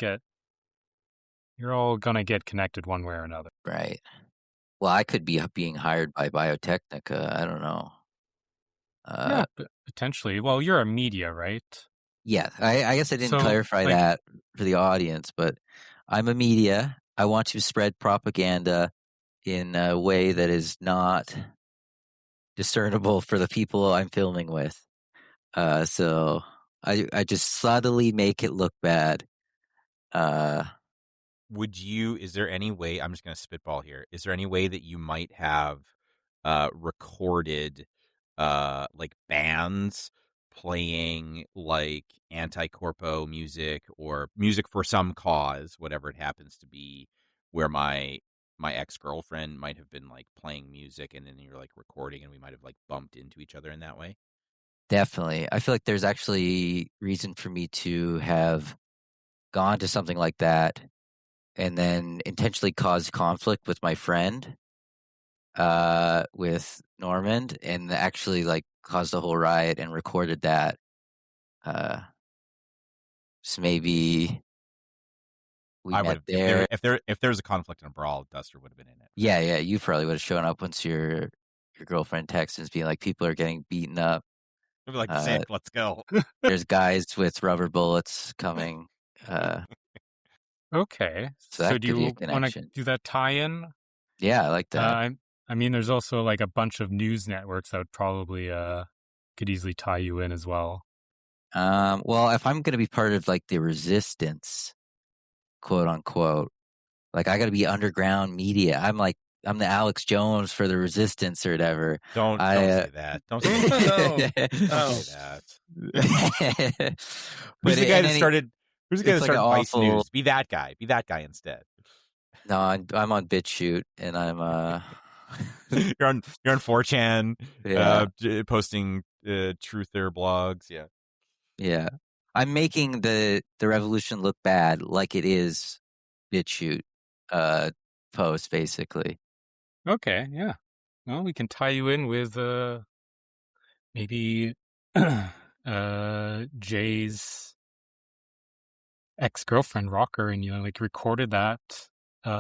get connected one way or another. Right. Well, I could be being hired by Biotechnica. I don't know. Yeah, potentially. Well, you're a media, right? Yeah, I guess I didn't So, clarify like- that for the audience, but I'm a media. I want to spread propaganda in a way that is not discernible for the people I'm filming with. So I just subtly make it look bad. Is there any way, I'm just going to spitball here, is there any way that you might have recorded like bands playing like anti-corpo music or music for some cause, whatever it happens to be, where my ex-girlfriend might have been like playing music and then you're like recording and we might have like bumped into each other in that way? Definitely. I feel like there's actually reason for me to have gone to something like that and then intentionally caused conflict with my friend, with Normand, and actually like caused a whole riot and recorded that. So maybe we met there. If there's a conflict and a brawl, Duster would have been in it. Yeah, you probably would have shown up once your girlfriend texts and being like, people are getting beaten up. I'd be like, sick, let's go. There's guys with rubber bullets coming. Okay. So that So do could be a you want to connection. do that tie-in? Yeah, I like that. I mean, there's also like a bunch of news networks that would probably could easily tie you in as well. Well, if I'm going to be part of like the resistance, quote unquote, like I got to be underground media. I'm the Alex Jones for the resistance or whatever. Don't say that. Don't say that. No. Don't say that. But Who's the guy that started? Who's the guy that it's like started an Vice awful- News? Be that guy. Be that guy instead. No, I'm on BitChute and I'm You're on 4chan, yeah. posting truther blogs. Yeah. Yeah. I'm making the revolution look bad like it is BitChute post, basically. Okay, yeah. Well, we can tie you in with maybe Jay's ex-girlfriend Rocker, and like recorded that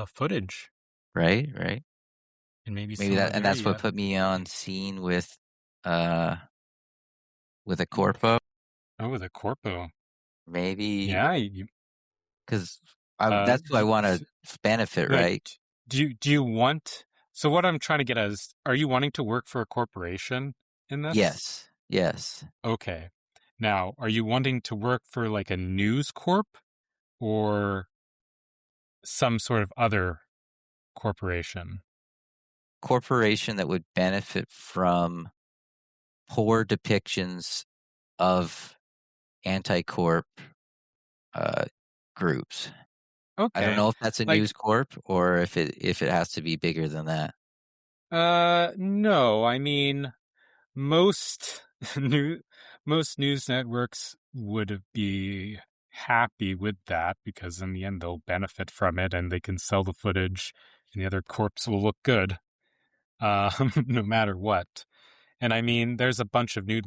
footage, Right. and maybe That's what put me on scene with a corpo. Oh, with a corpo. Maybe. Yeah, because that's who I want to benefit, right? Do you want So what I'm trying to get at is, are you wanting to work for a corporation in this? Yes. Yes. Okay. Now, are you wanting to work for like a news corp or some sort of other corporation? Corporation that would benefit from poor depictions of anti-corp groups. Okay. I don't know if that's a Like, news corp or if it has to be bigger than that. no, I mean, most most news networks would be happy with that because in the end they'll benefit from it and they can sell the footage and the other corps will look good, no matter what. And I mean, there's a bunch of news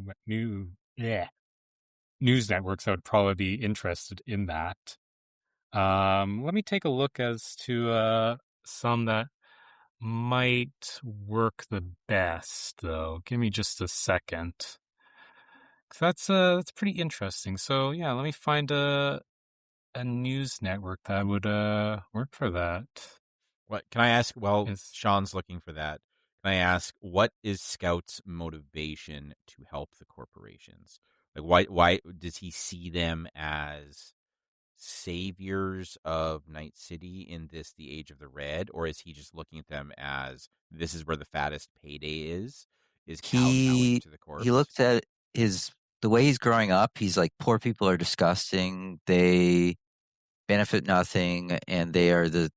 networks that would probably be interested in that. Let me take a look as to some that might work the best, though. Give me just a second. 'Cause that's pretty interesting. So yeah, let me find a news network that would work for that. What can I ask? Well, Is Sean's looking for that. Can I ask what is Scout's motivation to help the corporations? Like, why does he see them as saviors of Night City in this the Age of the Red, or is he just looking at them as this is where the fattest payday is kowtowing He to the he corpse? looks at the way he's growing up. He's like, poor people are disgusting. They benefit nothing, and they are the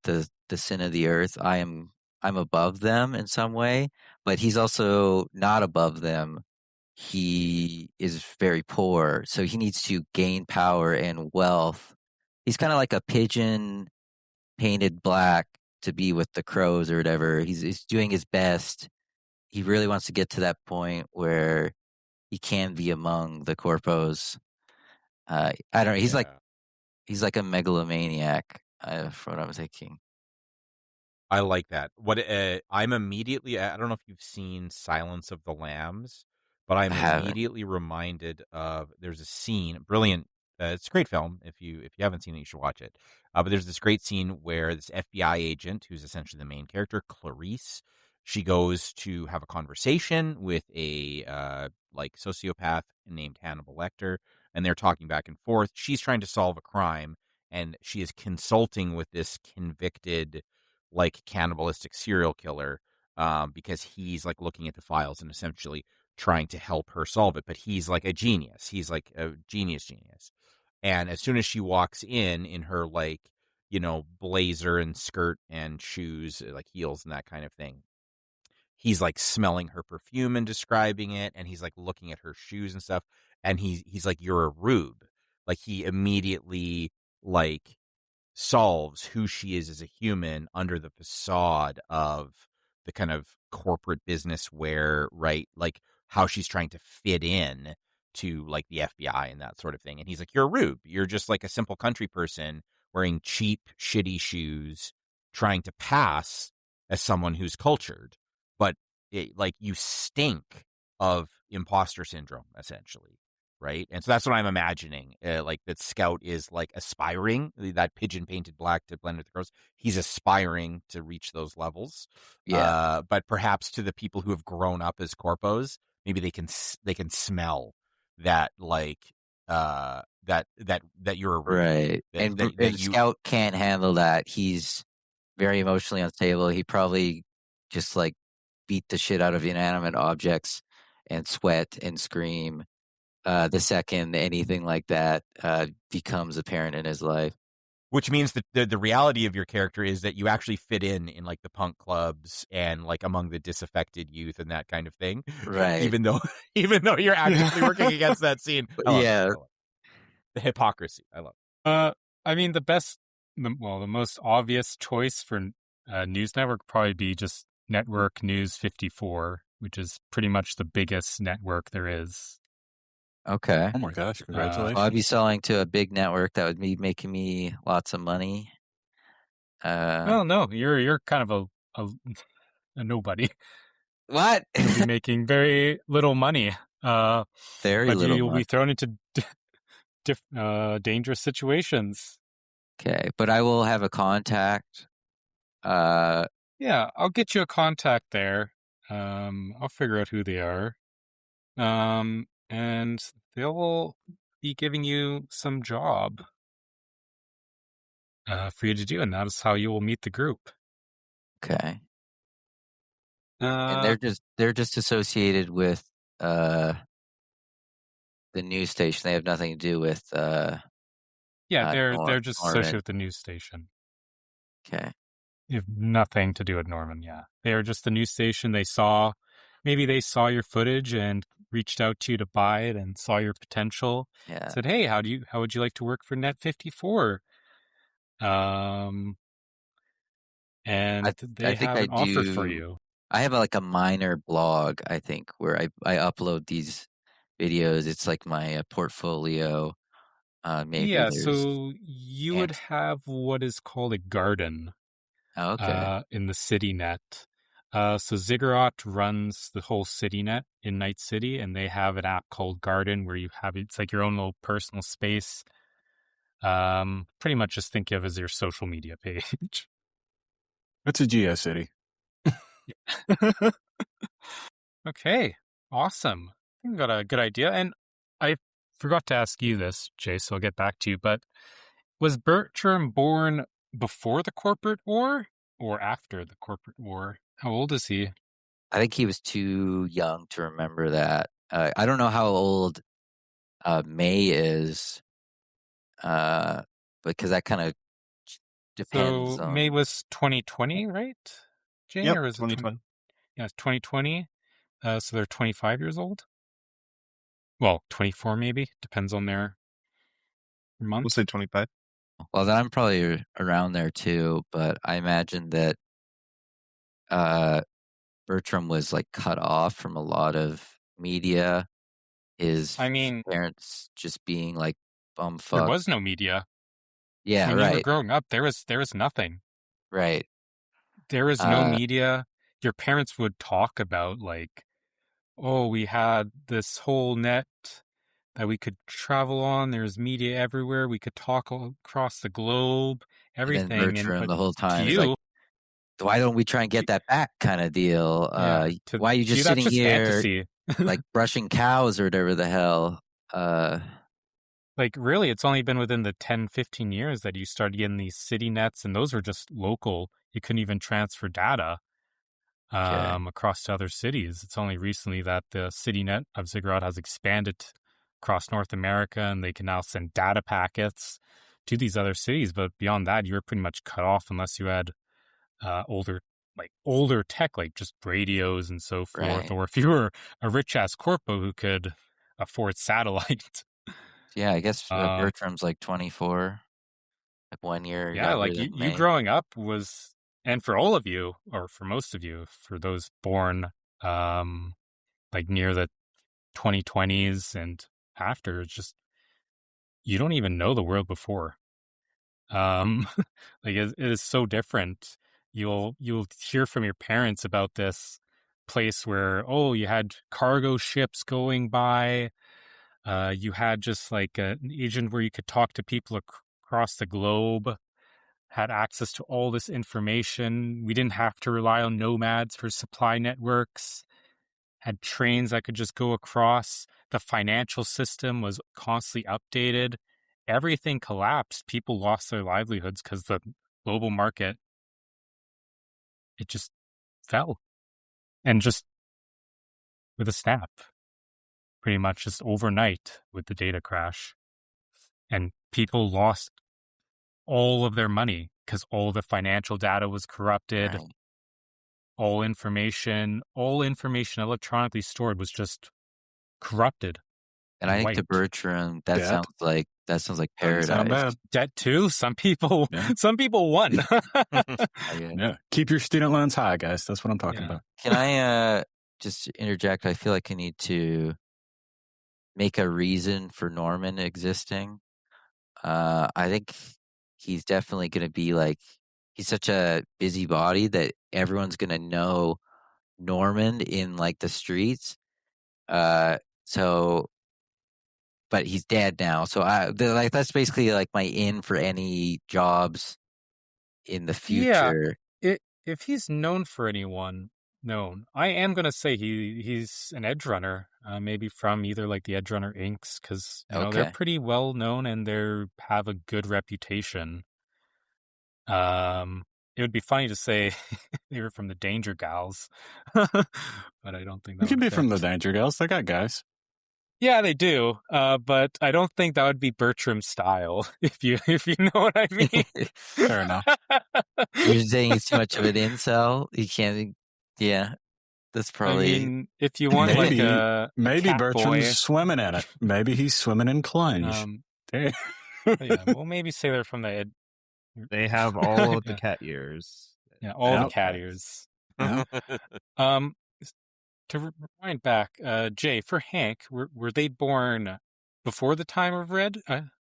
sin of the earth. I'm above them in some way, but he's also not above them. He is very poor, so he needs to gain power and wealth. He's kind of like a pigeon painted black to be with the crows or whatever. He's doing his best. He really wants to get to that point where he can be among the corpos. I don't know. He's like a megalomaniac, from what I'm thinking. I like that. What I'm immediately. I don't know if you've seen Silence of the Lambs, but I I'm haven't. immediately reminded of. There's a scene, brilliant. It's a great film. If you haven't seen it, you should watch it. But there's this great scene where this FBI agent, who's essentially the main character, Clarice, she goes to have a conversation with a like sociopath named Hannibal Lecter, and they're talking back and forth. She's trying to solve a crime, and she is consulting with this convicted like cannibalistic serial killer, because he's like looking at the files and essentially trying to help her solve it. But he's like a genius. He's like a genius. And as soon as she walks in her like, blazer and skirt and shoes, like heels and that kind of thing, he's like smelling her perfume and describing it, and he's like looking at her shoes and stuff, and he's like, "You're a rube." Like he immediately like solves who she is as a human under the facade of the kind of corporate business where, right, like how she's trying to fit in to like the FBI and that sort of thing. And he's like, "You're a rube. You're just like a simple country person wearing cheap, shitty shoes, trying to pass as someone who's cultured. But like you stink of imposter syndrome, essentially." Right. And so that's what I'm imagining. Like that Scout is like aspiring, that pigeon painted black to blend with the crows. He's aspiring to reach those levels. Yeah. But perhaps to the people who have grown up as corpos, maybe they can smell that like that you're a rube. Right. And Scout can't handle that. He's very emotionally unstable. He probably just like beat the shit out of inanimate objects and sweat and scream the second anything like that becomes apparent in his life. Which means that the reality of your character is that you actually fit in like the punk clubs and like among the disaffected youth and that kind of thing. Right. even though you're actively working against that scene. Yeah. The hypocrisy. I love it. I mean, the most obvious choice for news network would probably be just Network News 54, which is pretty much the biggest network there is. Okay. Oh my gosh! Congratulations. I'd be selling to a big network that would be making me lots of money. Well, no, you're kind of a nobody. What? You'll be making very little money. Very but little you'll money. be thrown into dangerous situations. Okay, but I will have a contact Yeah, I'll get you a contact there. I'll figure out who they are. And they'll be giving you some job for you to do, and that is how you will meet the group. Okay. And Uh, they're just associated with the news station. They have nothing to do with yeah, they're just Norman. associated with the news station. Okay. They have nothing to do with Norman. Yeah, they are just the news station. Maybe they saw your footage and reached out to you to buy it and saw your potential. Yeah. Said, hey, how would you like to work for Net 54? And they I think have I an offer for do. you. I have like a minor blog, I think, where I upload these videos. It's like my portfolio. Maybe Yeah, there's. so you would have what is called a garden Oh, okay. in the CityNet. So Ziggurat runs the whole CityNet in Night City, and they have an app called Garden where it's like your own little personal space. Pretty much just think of as your social media page. It's a GeoCity. Okay, awesome. I think I got a good idea. And I forgot to ask you this, Jay, so I'll get back to you. But was Bertram born before the corporate war or after the corporate war? How old is he? I think he was too young to remember that. I don't know how old May is, because that kind of depends So May on. was 2020, right, Jay? Yep, Or was it 2020. Yeah, it's 2020. So they're 25 years old. Well, 24 maybe. Depends on their month. We'll say 25. Well, then I'm probably around there too, but I imagine that Bertram was like cut off from a lot of media. His I mean, parents just being like there bumfuck. was no media. Yeah, When you were right, growing up, there was nothing. right. There was no media. Your parents would talk about like, oh, we had this whole net that we could travel on. There's media everywhere. We could talk all across the globe, And then everything. Bertram But the whole to time is like, you, why don't we try and get that back kind of deal? to Why are you just you, that's sitting just here fantasy. like brushing cows or whatever the hell? Like, really, it's only been within the 10, 15 years that you started getting these city nets, and those were just local. You couldn't even transfer data Okay. across to other cities. It's only recently that the city net of Ziggurat has expanded across North America, and they can now send data packets to these other cities. But beyond that, you were pretty much cut off unless you had older tech, like just radios and so forth, Right. or if you were a rich ass corpo who could afford satellite. Yeah, I guess Uh, Bertram's like 24, like 1 year yeah, younger like than you me. growing up was, and for all of you, or for most of you, for those born like near the 2020s and after, it's just you don't even know the world before. Like it is so different. You'll hear from your parents about this place where, oh, you had cargo ships going by. You had just like an agent where you could talk to people across the globe, had access to all this information. We didn't have to rely on nomads for supply networks, had trains that could just go across. The financial system was constantly updated. Everything collapsed. People lost their livelihoods because the global market, it just fell. And just with a snap, pretty much just overnight with the data crash. And people lost all of their money because all the financial data was corrupted. Right. All information electronically stored was just corrupted. And I think to Wiped. Bertram, that Debt. sounds like Doesn't sound paradise. bad. Debt too. Some people won. Yeah. Keep your student loans high, guys. That's what I'm talking about. Can I just interject? I feel like I need to make a reason for Norman existing. I think he's definitely going to be like, he's such a busybody that everyone's going to know Norman in like the streets. So, but he's dead now. So that's basically like my in for any jobs in the Yeah, future. if he's known for anyone known, I am gonna say he's an edge runner, maybe from either like the Edge Runner Inks, because they're Okay. pretty well known and they have a good reputation. It would be funny to say they were from the Danger Gals, but I don't think that You could would be from the fit. Danger Girls. They got guys. Yeah, they do. But I don't think that would be Bertram's style, if you know what I mean. Fair enough. You're saying he's too much of an incel. He can't. Yeah, that's I probably. mean, if you want like a Maybe cat Bertram's boy, swimming in it. Maybe he's swimming in clunge. yeah, we'll maybe say they're from the They have all of the Yeah. cat ears. yeah, all the Yep. cat ears. Yeah. To rewind back, Jay, for Hank, were they born before the time of Red,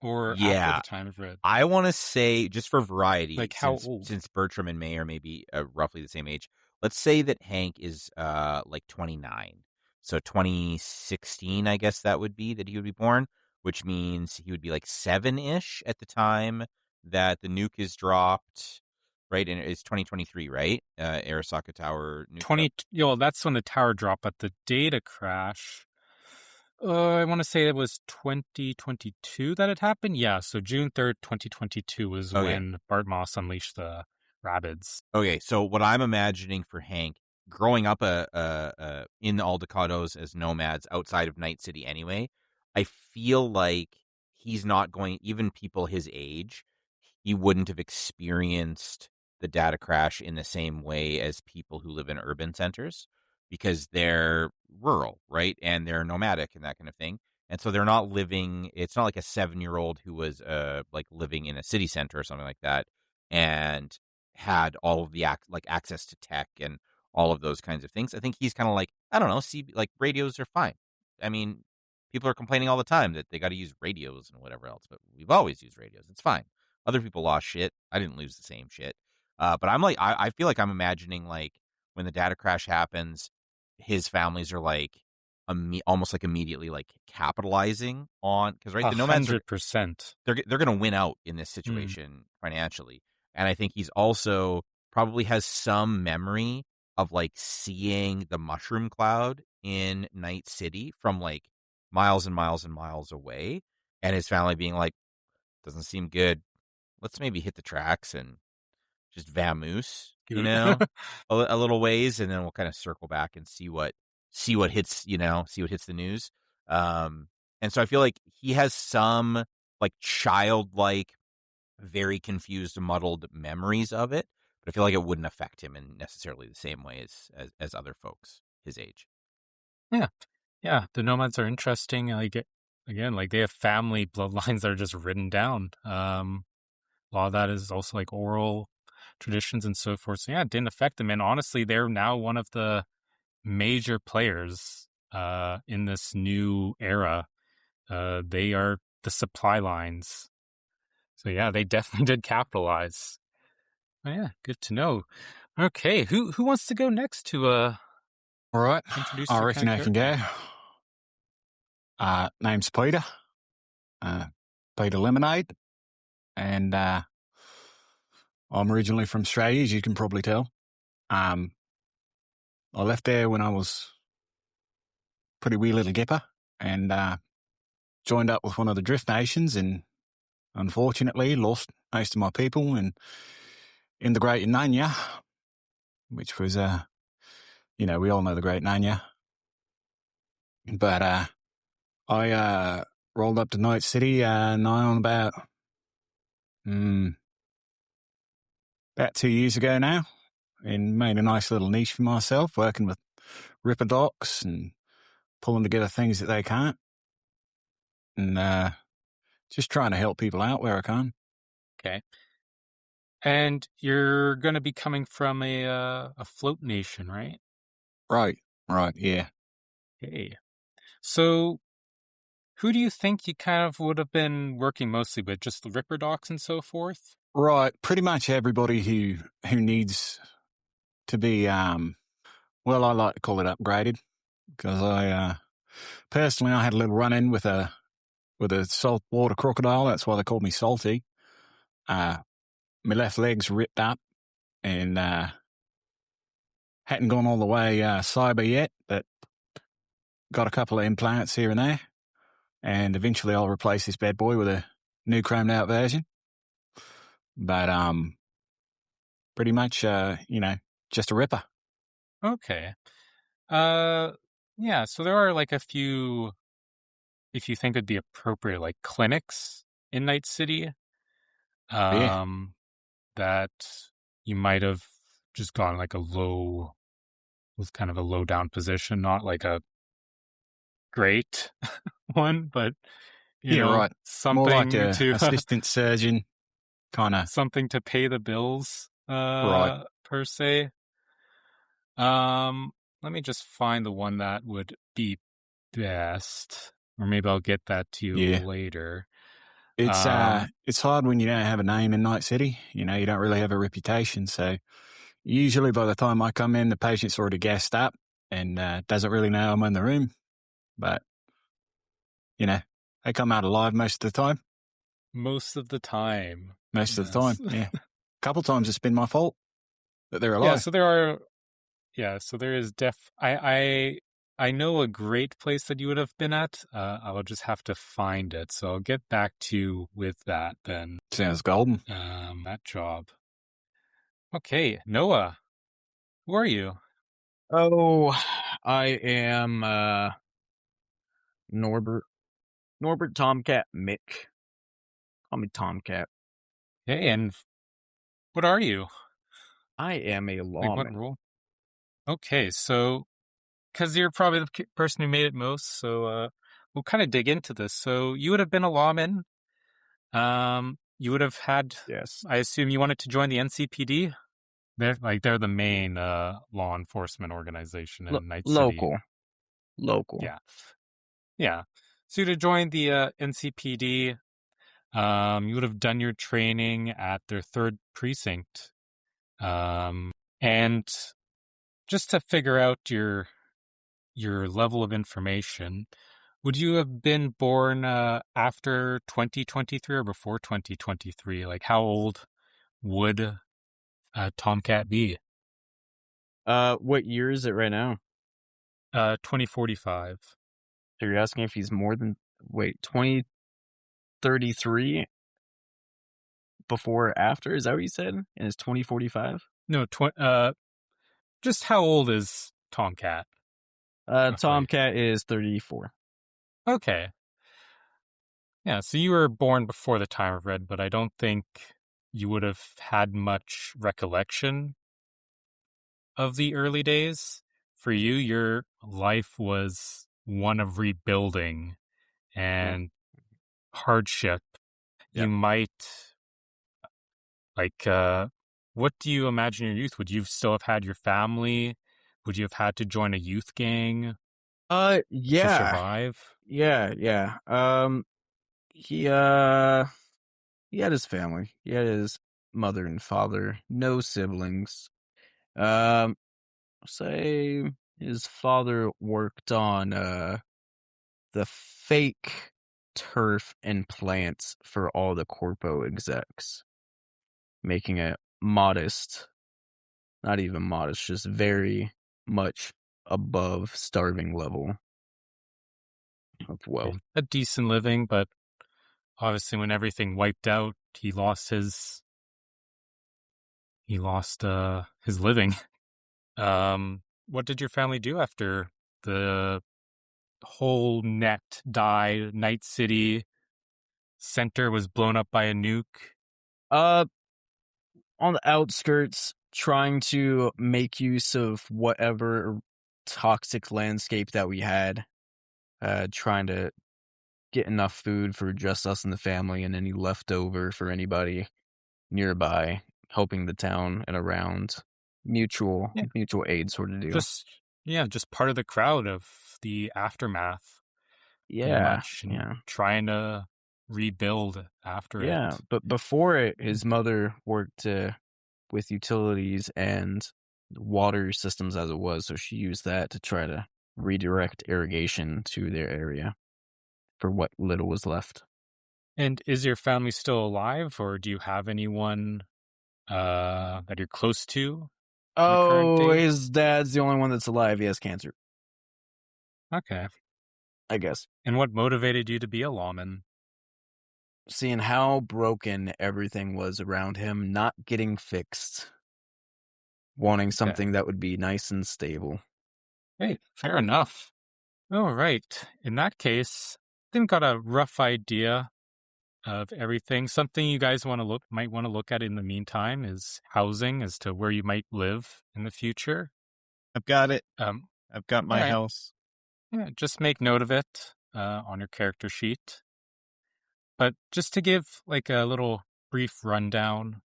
or after Yeah. the time of Red? I want to say, just for variety, Like, how old? since Bertram and May are maybe roughly the same age, let's say that Hank is like 29. So 2016, I guess that would be that he would be born, which means he would be like 7-ish at the time that the nuke is dropped, right? And it's 2023, right? Arasaka Tower nuke. That's when the tower dropped, but the data crash. I want to say it was 2022 that it happened. Yeah, so June 3rd, 2022 was Okay. when Bart Moss unleashed the Rabbids. Okay, so what I'm imagining for Hank, growing up in the Aldecados as nomads outside of Night City anyway, I feel like he's not going, even people his age, he wouldn't have experienced the data crash in the same way as people who live in urban centers because they're rural, right? And they're nomadic and that kind of thing. And so they're not living, it's not like a 7-year-old who was like living in a city center or something like that and had all of the access to tech and all of those kinds of things. I think he's kind of like, I don't know, see, like radios are fine. I mean, people are complaining all the time that they got to use radios and whatever else, but we've always used radios. It's fine. Other people lost shit. I didn't lose the same shit. But I'm like, I feel like I'm imagining like when the data crash happens, his families are like almost like immediately like capitalizing on, because right, the nomads are 100%. they're going to win out in this situation financially. And I think he's also probably has some memory of like seeing the mushroom cloud in Night City from like miles and miles and miles away, and his family being like, doesn't seem good. Let's maybe hit the tracks and just vamoose, a little ways, and then we'll kind of circle back and see what hits, see what hits the news. And so I feel like he has some like childlike, very confused, muddled memories of it, but I feel like it wouldn't affect him in necessarily the same way as other folks his age. Yeah, the nomads are interesting. Like, again, like they have family bloodlines that are just written down. A lot of that is also like oral traditions and so forth. So yeah, it didn't affect them. And honestly, they're now one of the major players in this new era. They are the supply lines. So yeah, they definitely did capitalize. Oh, yeah, good to know. Okay, who wants to go next to All right. introduce I their reckon I can character? go. Name's Peter. Peter Lemonade. And I'm originally from Australia, as you can probably tell. I left there when I was a pretty wee little gipper and joined up with one of the drift nations, and unfortunately lost most of my people in the Great Nanya, which was, we all know the Great Nanya. But I rolled up to Night City nigh on about 2 years ago now, and made a nice little niche for myself, working with ripper docs and pulling together things that they can't, and just trying to help people out where I can. Okay. And you're going to be coming from a float nation, right? Right, yeah. Okay. So who do you think you kind of would have been working mostly with? Just the Ripper Docs and so forth? Right, pretty much everybody who needs to be, well, I like to call it upgraded, because I, personally, I had a little run-in with a saltwater crocodile. That's why they called me Salty. My left leg's ripped up, and Hadn't gone all the way cyber yet, but got a couple of implants here and there. And eventually I'll replace this bad boy with a new chromed out version. But pretty much, just a ripper. Okay. Yeah, so there are like a few, if you think it'd be appropriate, like clinics in Night City, Yeah. that you might have just gone like with kind of a low down position, not like a great one, but Right. More like something a to assistant surgeon kind of. something to pay the bills, Right. per se. Let me just find the one that would be best, or maybe I'll get that to you Yeah. later. It's hard when you don't have a name in Night City. You don't really have a reputation. So usually by the time I come in, the patient's already gassed up and doesn't really know I'm in the room. But, they come out alive most of the time. Most of the time. Most of the time, Yes. yeah. A couple of times it's been my fault that they're Yeah, alive. so there is I know a great place that you would have been at. I will just have to find it. So I'll get back to you with that then. Sounds golden. That job. Okay, Noah, who are you? Oh, I am Norbert Tomcat Mick. Call me Tomcat. Hey, and what are you? I am a Like what lawman. role? Okay, so because you're probably the person who made it most, so we'll kind of dig into this. So you would have been a lawman. You would have had. Yes. I assume you wanted to join the NCPD. They're the main law enforcement organization in Night City. Local. Yeah. So you'd have joined the NCPD. You would have done your training at their 3rd precinct. And just to figure out your level of information, would you have been born after 2023 or before 2023? Like, how old would Tomcat be? What year is it right now? 2045. So you're asking if he's more than 2033 before or after? Is that what you said? And it's 2045? No, just how old is Tomcat? Roughly? Tomcat is 34. Okay. Yeah, so you were born before the time of Red, but I don't think you would have had much recollection of the early days. For you, your life was one of rebuilding and hardship. Yep. You might, what do you imagine your youth? Would you still have had your family? Would you have had to join a youth gang to survive? Yeah. He had his family. He had his mother and father, no siblings. Say his father worked on the fake turf and plants for all the corpo execs, making it modest, not even modest, just very much above starving level of wealth. A decent living, but obviously when everything wiped out, he lost his living. What did your family do after the whole net died? Night City Center was blown up by a nuke. On the outskirts, trying to make use of whatever toxic landscape that we had, trying to get enough food for just us and the family and any leftover for anybody nearby, helping the town and around. Mutual aid sort of deal. Just part of the crowd of the aftermath. Yeah, much, trying to rebuild after it. Yeah, but before it, his mother worked with utilities and water systems as it was, so she used that to try to redirect irrigation to their area for what little was left. And is your family still alive, or do you have anyone that you're close to current Oh, day? his dad's the only one that's alive. He has cancer, Okay. I guess. And what motivated you to be a lawman? Seeing how broken everything was around him, not getting fixed. Wanting something that would be nice and stable. Hey, fair enough. All right. In that case, I think I've got a rough idea of everything. Something you guys might want to look at in the meantime is housing, as to where you might live in the future. I've got it. Um, I've got my all right. house. Yeah, just make note of it on your character sheet. But just to give like a little brief rundown,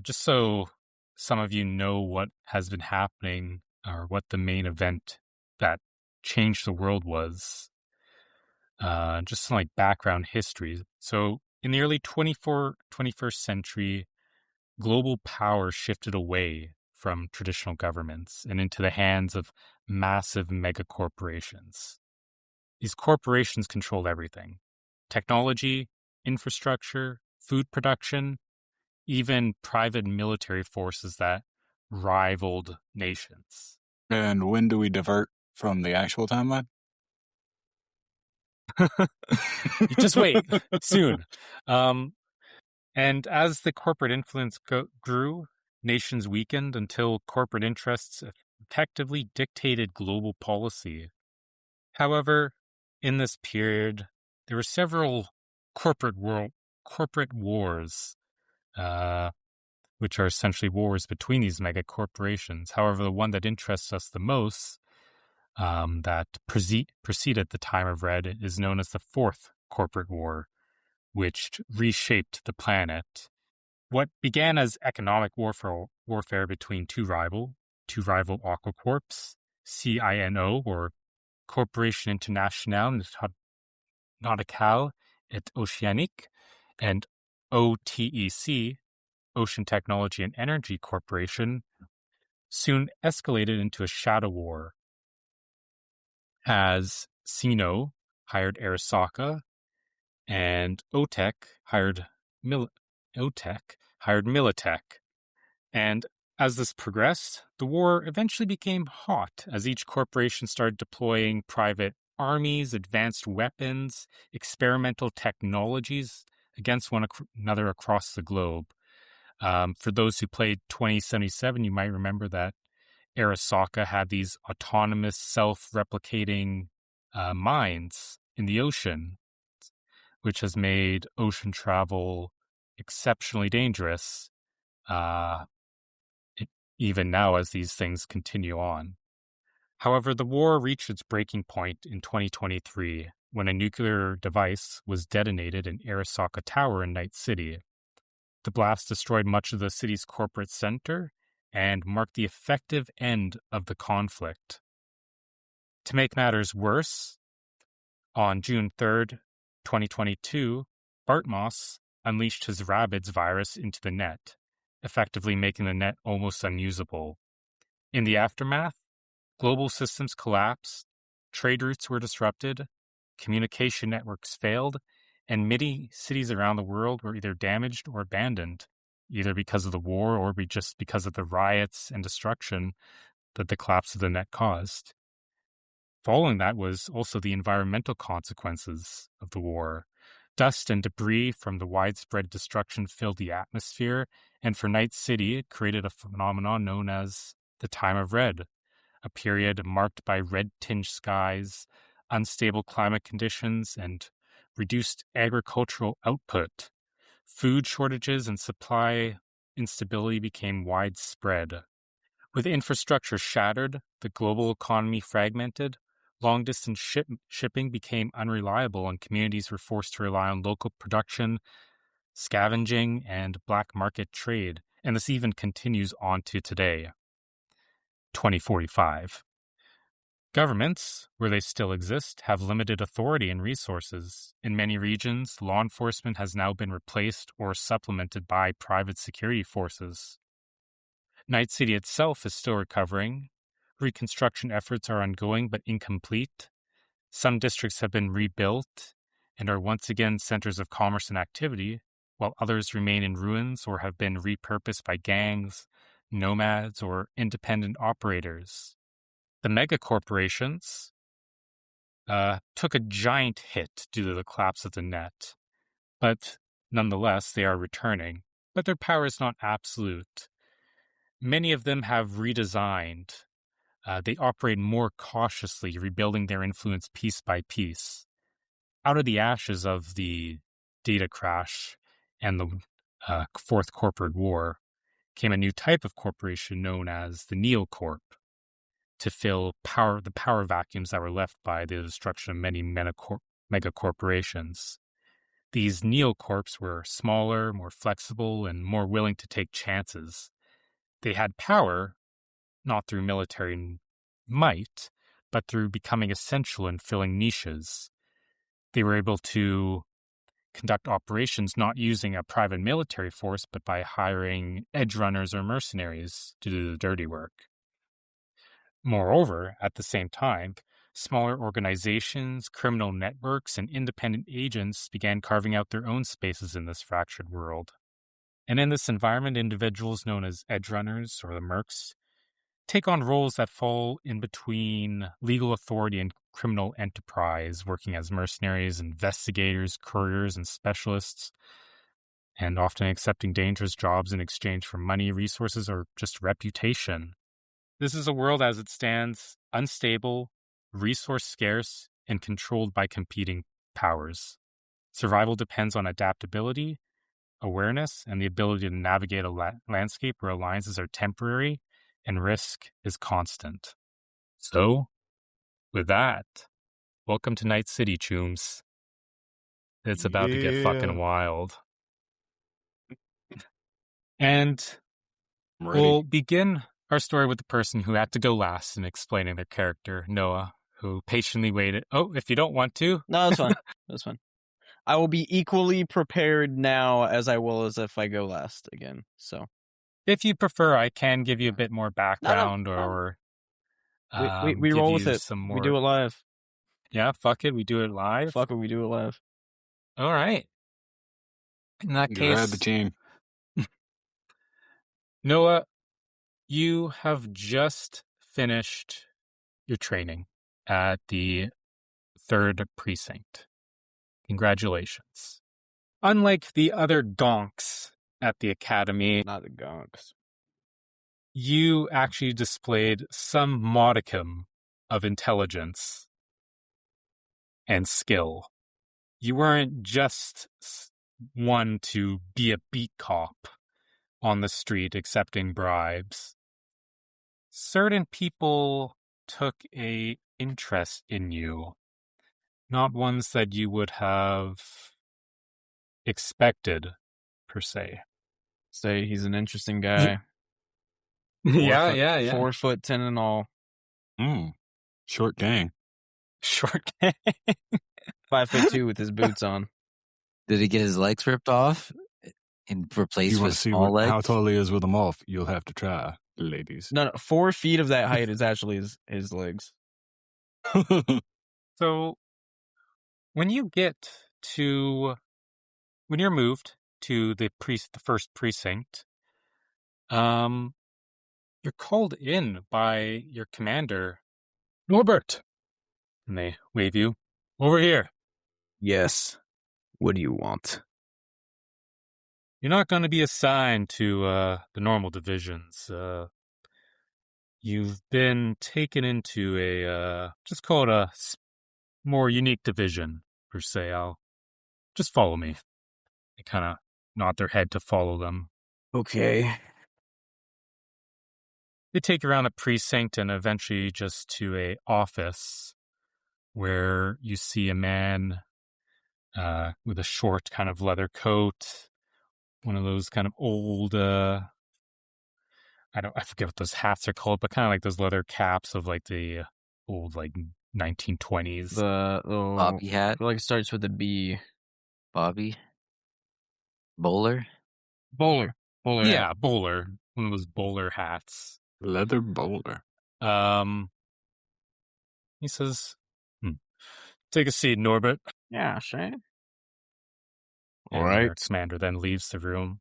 just so some of you know what has been happening or what the main event that changed the world was. Just some like background history. So in the early 21st century, global power shifted away from traditional governments and into the hands of massive megacorporations. These corporations controlled everything: technology, infrastructure, food production, even private military forces that rivaled nations. And when do we divert from the actual timeline? You just wait, soon. And as the corporate influence grew, nations weakened until corporate interests effectively dictated global policy. However, in this period, there were several corporate wars, which are essentially wars between these mega corporations. However, the one that interests us the most, that preceded the time of Red, is known as the Fourth Corporate War, which reshaped the planet. What began as economic warfare between two rival aquacorps, CINO, or Corporation Internationale Nauticale et Oceanique, and OTEC, Ocean Technology and Energy Corporation, soon escalated into a shadow war as Sino hired Arasaka and OTEC hired Militech. And as this progressed, the war eventually became hot as each corporation started deploying private armies, advanced weapons, experimental technologies against one another across the globe. For those who played 2077, you might remember that Arasaka had these autonomous, self-replicating mines in the ocean, which has made ocean travel exceptionally dangerous, even now as these things continue on. However, the war reached its breaking point in 2023 when a nuclear device was detonated in Arasaka Tower in Night City. The blast destroyed much of the city's corporate center and marked the effective end of the conflict. To make matters worse, on June 3rd, 2022, Bartmoss unleashed his Rabbids virus into the net, effectively making the net almost unusable. In the aftermath, global systems collapsed, trade routes were disrupted, communication networks failed, and many cities around the world were either damaged or abandoned, either because of the war or just because of the riots and destruction that the collapse of the net caused. Following that was also the environmental consequences of the war. Dust and debris from the widespread destruction filled the atmosphere, and for Night City, it created a phenomenon known as the Time of Red, a period marked by red-tinged skies, unstable climate conditions, and reduced agricultural output. Food shortages and supply instability became widespread. With infrastructure shattered, the global economy fragmented, long-distance shipping became unreliable, and communities were forced to rely on local production, scavenging, and black market trade. And this even continues on to today, 2045. Governments, where they still exist, have limited authority and resources. In many regions, law enforcement has now been replaced or supplemented by private security forces. Night City itself is still recovering. Reconstruction efforts are ongoing but incomplete. Some districts have been rebuilt and are once again centers of commerce and activity, while others remain in ruins or have been repurposed by gangs, nomads, or independent operators. The mega corporations took a giant hit due to the collapse of the net, but nonetheless, they are returning. But their power is not absolute. Many of them have redesigned. They operate more cautiously, rebuilding their influence piece by piece. Out of the ashes of the data crash and the Fourth Corporate War came a new type of corporation known as the Neocorp to fill the power vacuums that were left by the destruction of many mega corporations. These neocorps were smaller, more flexible, and more willing to take chances. They had power, not through military might, but through becoming essential in filling niches. They were able to conduct operations not using a private military force, but by hiring edge runners or mercenaries to do the dirty work. Moreover, at the same time, smaller organizations, criminal networks, and independent agents began carving out their own spaces in this fractured world. And in this environment, individuals known as edge runners or the mercs take on roles that fall in between legal authority and criminal enterprise, working as mercenaries, investigators, couriers, and specialists, and often accepting dangerous jobs in exchange for money, resources, or just reputation. This is a world as it stands, unstable, resource scarce, and controlled by competing powers. Survival depends on adaptability, awareness, and the ability to navigate a landscape where alliances are temporary and risk is constant. So, with that, welcome to Night City, Chooms. It's about to get fucking wild. And we'll begin our story with the person who had to go last in explaining their character, Noah, who patiently waited. Oh, if you don't want to. No, that's fine. That's fine. I will be equally prepared now as I will as if I go last again. So, if you prefer, I can give you a bit more background or we roll with it. Some more... We do it live. Yeah, fuck it. We do it live. Fuck it. We do it live. All right. In that case, grab the team. Noah, you have just finished your training at the 3rd Precinct. Congratulations. Unlike the other gonks at the academy, not the gonks, you actually displayed some modicum of intelligence and skill. You weren't just one to be a beat cop on the street accepting bribes. Certain people took an interest in you, not ones that you would have expected, per se. Say he's an interesting guy. Yeah. 4 foot 10 and all. Short gang. Short gang. 5'2" with his boots on. Did he get his legs ripped off and replaced with small legs? How tall he is with them off, you'll have to try, ladies. No, 4 feet of that height is actually his legs. So, when you're moved to the 1st Precinct, you're called in by your commander, Norbert. And they wave you over here. Yes. What do you want? You're not going to be assigned to the normal divisions. You've been taken into a, just call it a more unique division, per se. Just follow me. They kind of nod their head to follow them. Okay. They take you around a precinct and eventually just to a office where you see a man with a short kind of leather coat, one of those kind of old, I forget what those hats are called, but kind of like those leather caps of like the old like 1920s. The Bobby hat. I feel like it starts with a B. Bobby? Bowler? Bowler. Yeah, bowler. One of those bowler hats. Leather bowler. He says, "Take a seat, Norbert." Yeah, sure. All right. Your commander then leaves the room.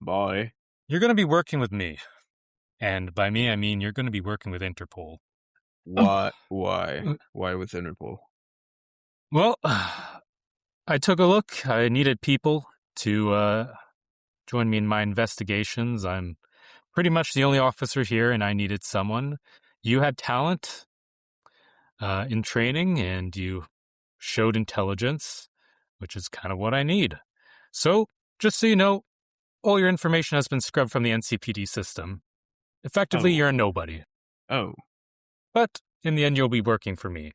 Bye. You're going to be working with me. And by me, I mean you're going to be working with Interpol. Why? Why with Interpol? Well, I took a look. I needed people to join me in my investigations. I'm pretty much the only officer here, and I needed someone. You had talent in training, and you showed intelligence, which is kind of what I need. So, just so you know, all your information has been scrubbed from the NCPD system. Effectively, you're a nobody. Oh, But in the end, you'll be working for me.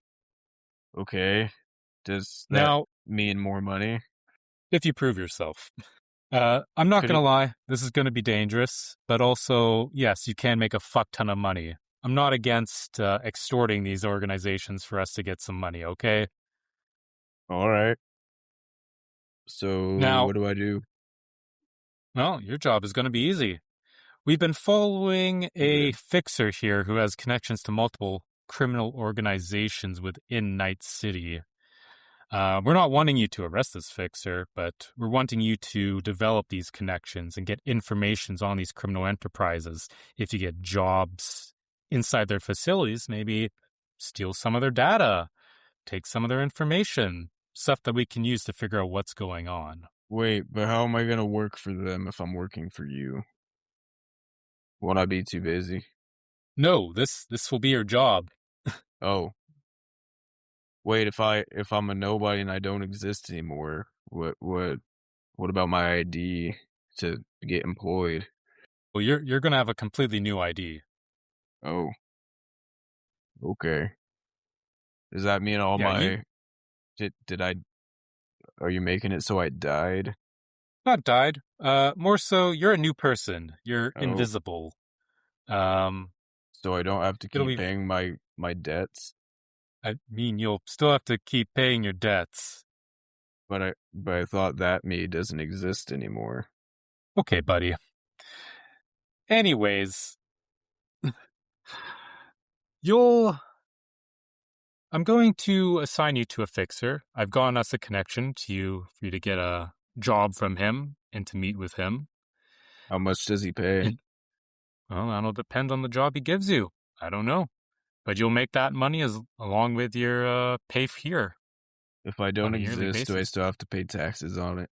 okay. Does that Now, mean more money? if you prove yourself. I'm not Could going to it- lie, this is going to be dangerous, but also, yes, you can make a fuck ton of money. I'm not against extorting these organizations for us to get some money, okay? All right. So Now- what do I do? Well, your job is going to be easy. We've been following a fixer here who has connections to multiple criminal organizations within Night City. We're not wanting you to arrest this fixer, but we're wanting you to develop these connections and get informations on these criminal enterprises. If you get jobs inside their facilities, maybe steal some of their data, take some of their information, stuff that we can use to figure out what's going on. Wait, but how am I going to work for them if I'm working for you? Won't I be too busy? No, this will be your job. Oh. Wait, if I'm a nobody and I don't exist anymore, what about my ID to get employed? Well, you're going to have a completely new ID. Oh. Okay. Does that mean all Yeah, my did I are you making it so I died? Not died. More so, you're a new person. You're Oh. invisible. So I don't have to It'll keep be- paying my debts? I mean, you'll still have to keep paying your debts. But I thought that me doesn't exist anymore. Okay, buddy. Anyways, I'm going to assign you to a fixer. I've gotten us a connection to you for you to get a job from him and to meet with him. How much does he pay? Well, that'll depend on the job he gives you. I don't know. But you'll make that money along with your pay here. If I don't on a yearly exist, do I basis. still have to pay taxes on it?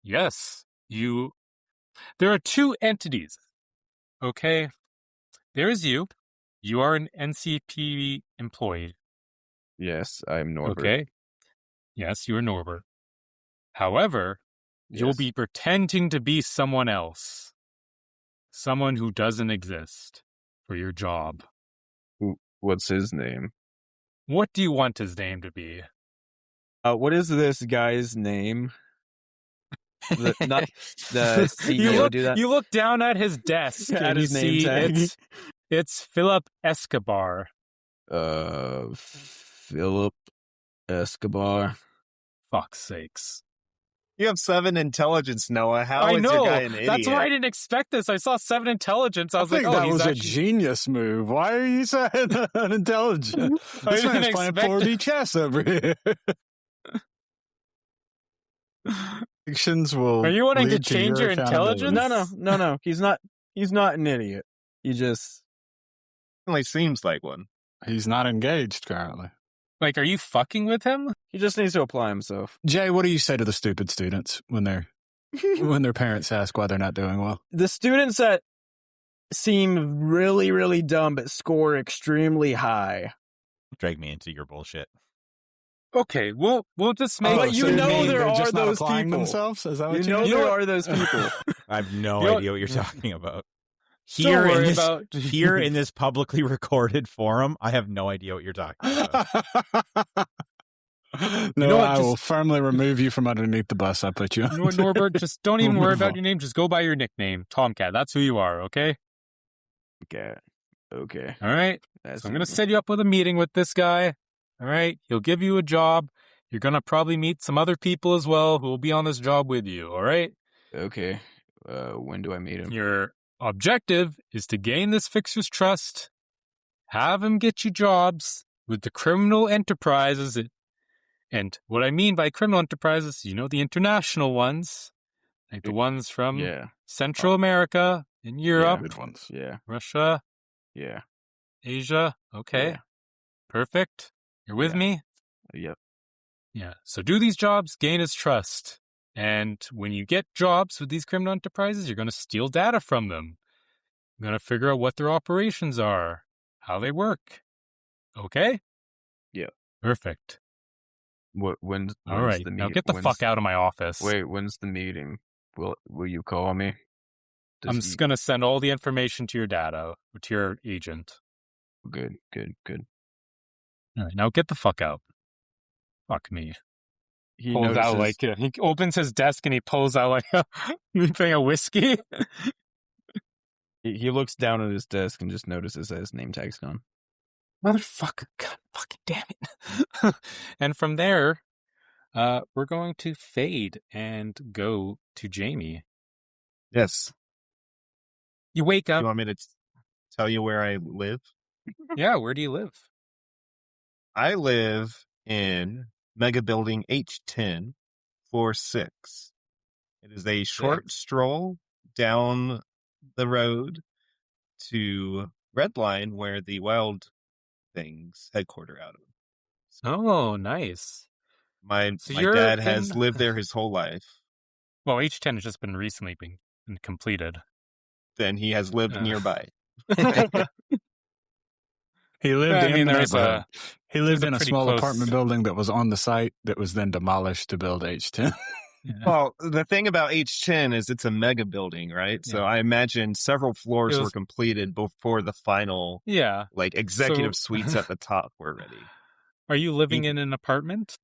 Yes. There are two entities. Okay? There is you. You are an NCP employee. Yes, I'm Norbert. Okay? Yes, you are Norbert. However, you'll Yes. be pretending to be someone else. Someone who doesn't exist for your job. What's his name? What do you want his name to be? What is this guy's name? Not the You CEO look, do that. you look down at his desk At and his you name see tag. it's Philip Escobar. Philip Escobar. Fuck's sakes. You have 7 intelligence, Noah. How I is know. your guy an idiot? That's why I didn't expect this. I saw 7 intelligence. I was think like, oh, that he's was actually... a genius move. Why are you saying unintelligent? I This didn't man's playing expect 4D chess over here. Actions will. Are you wanting to lead change your accountability. intelligence? No. He's not an idiot. He just Certainly seems like one. He's not engaged currently. Like, are you fucking with him? needs to apply himself. Jay, what do you say to the stupid students when their parents ask why they're not doing well? The students that seem really, really dumb but score extremely high. Drag me into your bullshit. Okay, we'll just make... But you so know mean there they're are just not those applying people. themselves? Is that what You you know mean? there are those people. I have no You know- idea what you're talking about. Don't Here in worry this about... here in this publicly recorded forum, I have no idea what you're talking about. No, know what, I will just- firmly remove you from underneath the bus I put you on. You know what, Norbert? Just don't even We'll worry move about on. your name. Just go by your nickname, Tomcat. That's who you are, okay? Okay. All right? That's So I'm going to set you up with a meeting with this guy. All right? He'll give you a job. You're going to probably meet some other people as well who will be on this job with you, all right? Okay. When do I meet him? Your objective is to gain this fixer's trust, have him get you jobs with the criminal enterprises. And what I mean by criminal enterprises, you know, the international ones, like the ones from Yeah. Central America In Europe, Good ones. Yeah. Russia, Yeah. Asia. Okay. Yeah. Perfect. You're with Yeah. me? Yep. Yeah. So do these jobs, gain his trust. And when you get jobs with these criminal enterprises, you're going to steal data from them. You're going to figure out what their operations are, how they work. Okay? Yeah. Perfect. When's All right. the Now meet? get the fuck out of my office. Wait, when's the meeting? Will you call me? I'm just going to send all the information to your data, to your agent. Good. All right. Now get the fuck out. Fuck me. He Pulls out notices. he opens his desk and he pulls out like a thing of whiskey. He looks down at his desk and just notices that his name tag's gone. Motherfucker. God fucking damn it. And from there, we're going to fade and go to Jamie. Yes. You wake up. You want me to tell you where I live? Yeah, where do you live? I live in Mega Building H10, floor 6. It is a short stroll down the road to Redline, where the Wild Things headquarter out of. Oh, nice. My you're dad has lived there his whole life. Well, H10 has just been recently been completed. Then he has lived nearby. He lived in the neighborhood. He lived in a pretty small close- apartment building that was on the site that was then demolished to build H10. Well, the thing about H10 is it's a mega building, right? So Yeah. I imagine several floors It was- were completed before the final, Yeah. like, executive So- suites at the top were ready. Are you living in an apartment?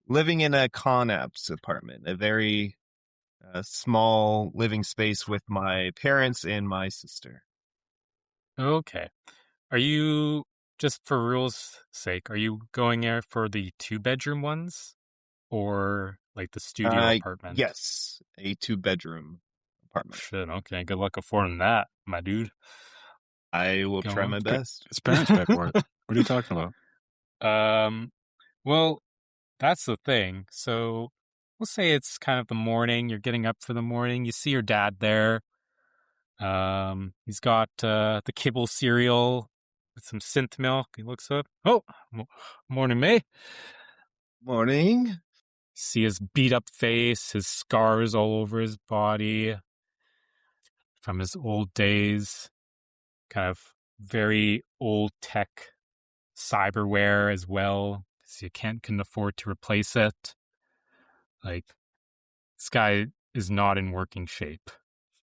Living in a Conap's apartment, a very small living space with my parents and my sister. Okay. Are you, just for rules' sake, are you going there for the 2-bedroom ones? Or like the studio apartment? Yes, a 2-bedroom apartment. Shit, okay. Good luck affording that, my dude. I will Go try on. my best. His parents paid for it. What are you talking about? Well, that's the thing. So we'll say it's kind of the morning. You're getting up for the morning. You see your dad there. He's got the kibble cereal with some synth milk. He looks up. Oh, morning, May. Morning. See his beat up face, his scars all over his body from his old days. Kind of very old tech cyberware as well. So you can afford to replace it. Like, this guy is not in working shape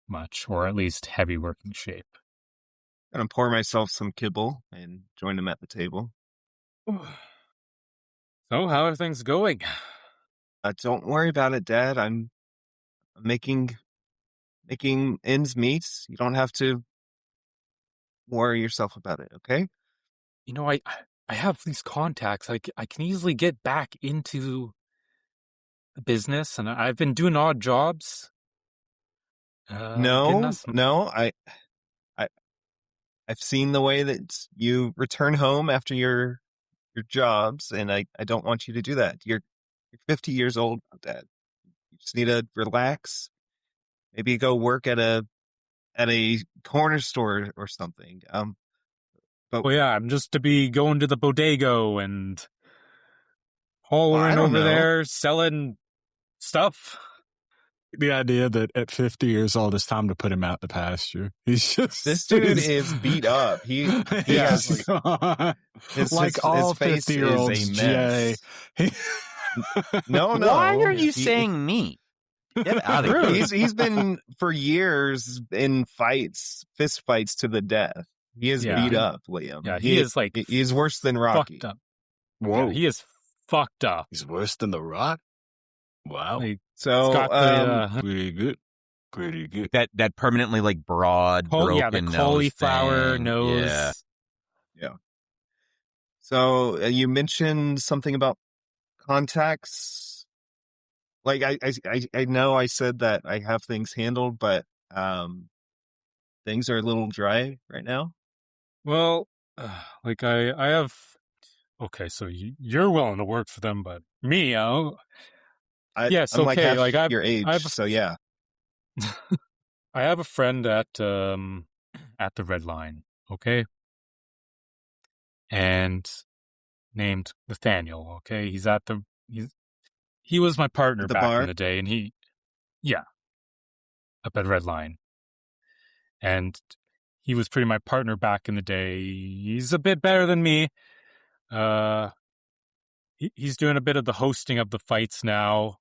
much, or at least heavy working shape. Gonna pour myself some kibble and join him at the table. So, how are things going? Don't worry about it, Dad. I'm making ends meet. You don't have to worry yourself about it, okay? You know, I have these contacts. I can easily get back into the business, and I've been doing odd jobs. No, I've seen the way that you return home after your jobs, and I don't want you to do that. You're 50 years old, Dad. You just need to relax. Maybe go work at a corner store or something. But Well, yeah, I'm just to be going to the bodega and Well, I hollering don't over know. there, selling stuff. The idea that at 50 years old, it's time to put him out the pasture. He's just this dude is beat up. He has he's like, like all face 50-years-olds. is a Jay. mess. No. Why are you He- saying me? Get out of here. He's been for years in fist fights to the death. He is Yeah. beat up, Liam. Yeah, he is like he's worse than Rocky. fucked up. Whoa, Yeah, he is fucked up. he's worse than the Rock. Wow, Like, So it's got the pretty good, pretty good. That permanently like broad, broken the nose cauliflower thing. nose. Yeah. So you mentioned something about contacts. Like I know I said that I have things handled, but things are a little dry right now. Well, like I have. Okay, so you're willing to work for them, but me, I'm Yes, like okay, half like, I've- your age, I've- so yeah. I have a friend at the Red Line, okay? And named Nathaniel, okay? He was my partner At the back in bar? the day, and yeah, up at Red Line. And he was pretty my partner back in the day. He's a bit better than me. He's doing a bit of the hosting of the fights now.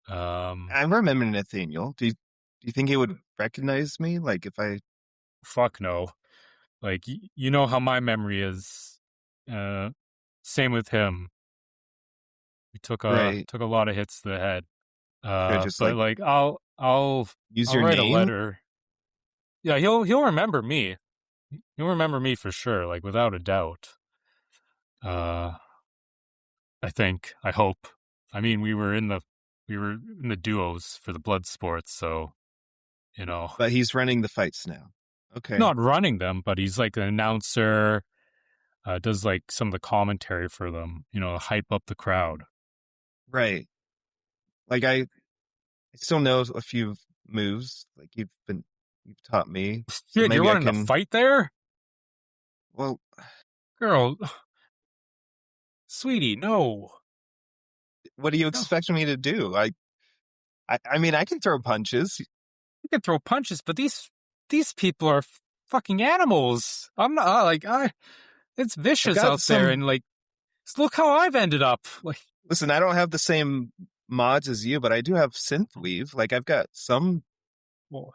I remember Nathaniel. Do you think he would recognize me? Like if I... Fuck no. Like, you know how my memory is. Same with him. We took a lot of hits to the head. Should I just but like I'll use your write name? a letter. Yeah, he'll remember me. He'll remember me for sure, like without a doubt. I hope. I mean, we were in the duos for the blood sports, so you know. But he's running the fights now. Okay. Not running them, but he's like an announcer. Does like some of the commentary for them, you know, hype up the crowd. Right. Like I still know a few moves. Like you've taught me. So Dude, you're running a fight there? Well, girl, sweetie, no. What do you expect me to do? I mean, I can throw punches. You can throw punches, but these people are fucking animals. I'm not it's vicious out there, and like, look how I've ended up. Like, listen, I don't have the same mods as you, but I do have synthweave. Like, I've got some. Well,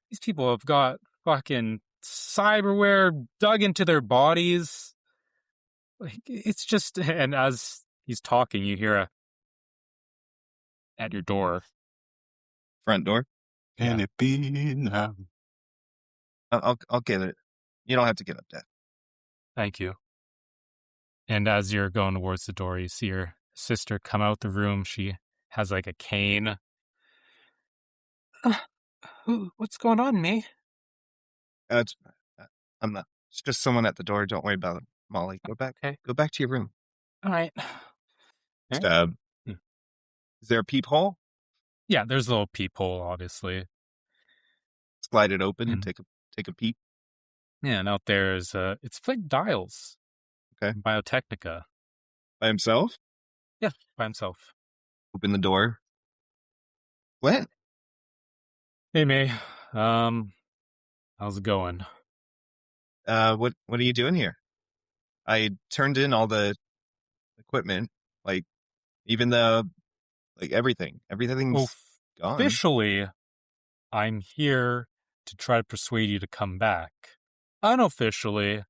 these people have got fucking cyberware dug into their bodies. Like, it's just, and as he's talking, you hear at your door, front door. Can it be now? I'll get it. You don't have to get up, Dad. Thank you. And as you're going towards the door, you see your sister come out the room. She has like a cane. What's going on, May? I'm not. It's just someone at the door. Don't worry about it, Molly. Go back. Okay. Go back to your room. All right. Stab. Is there a peephole? Yeah, there's a little peephole, obviously. Slide it open and take a peep. Yeah, and out there is it's like Dials. Okay. Biotechnica. By himself? Yeah, by himself. Open the door. What? Hey, May. How's it going? What are you doing here? I turned in all the equipment, like even everything. Everything's gone. Officially, I'm here to try to persuade you to come back. Unofficially,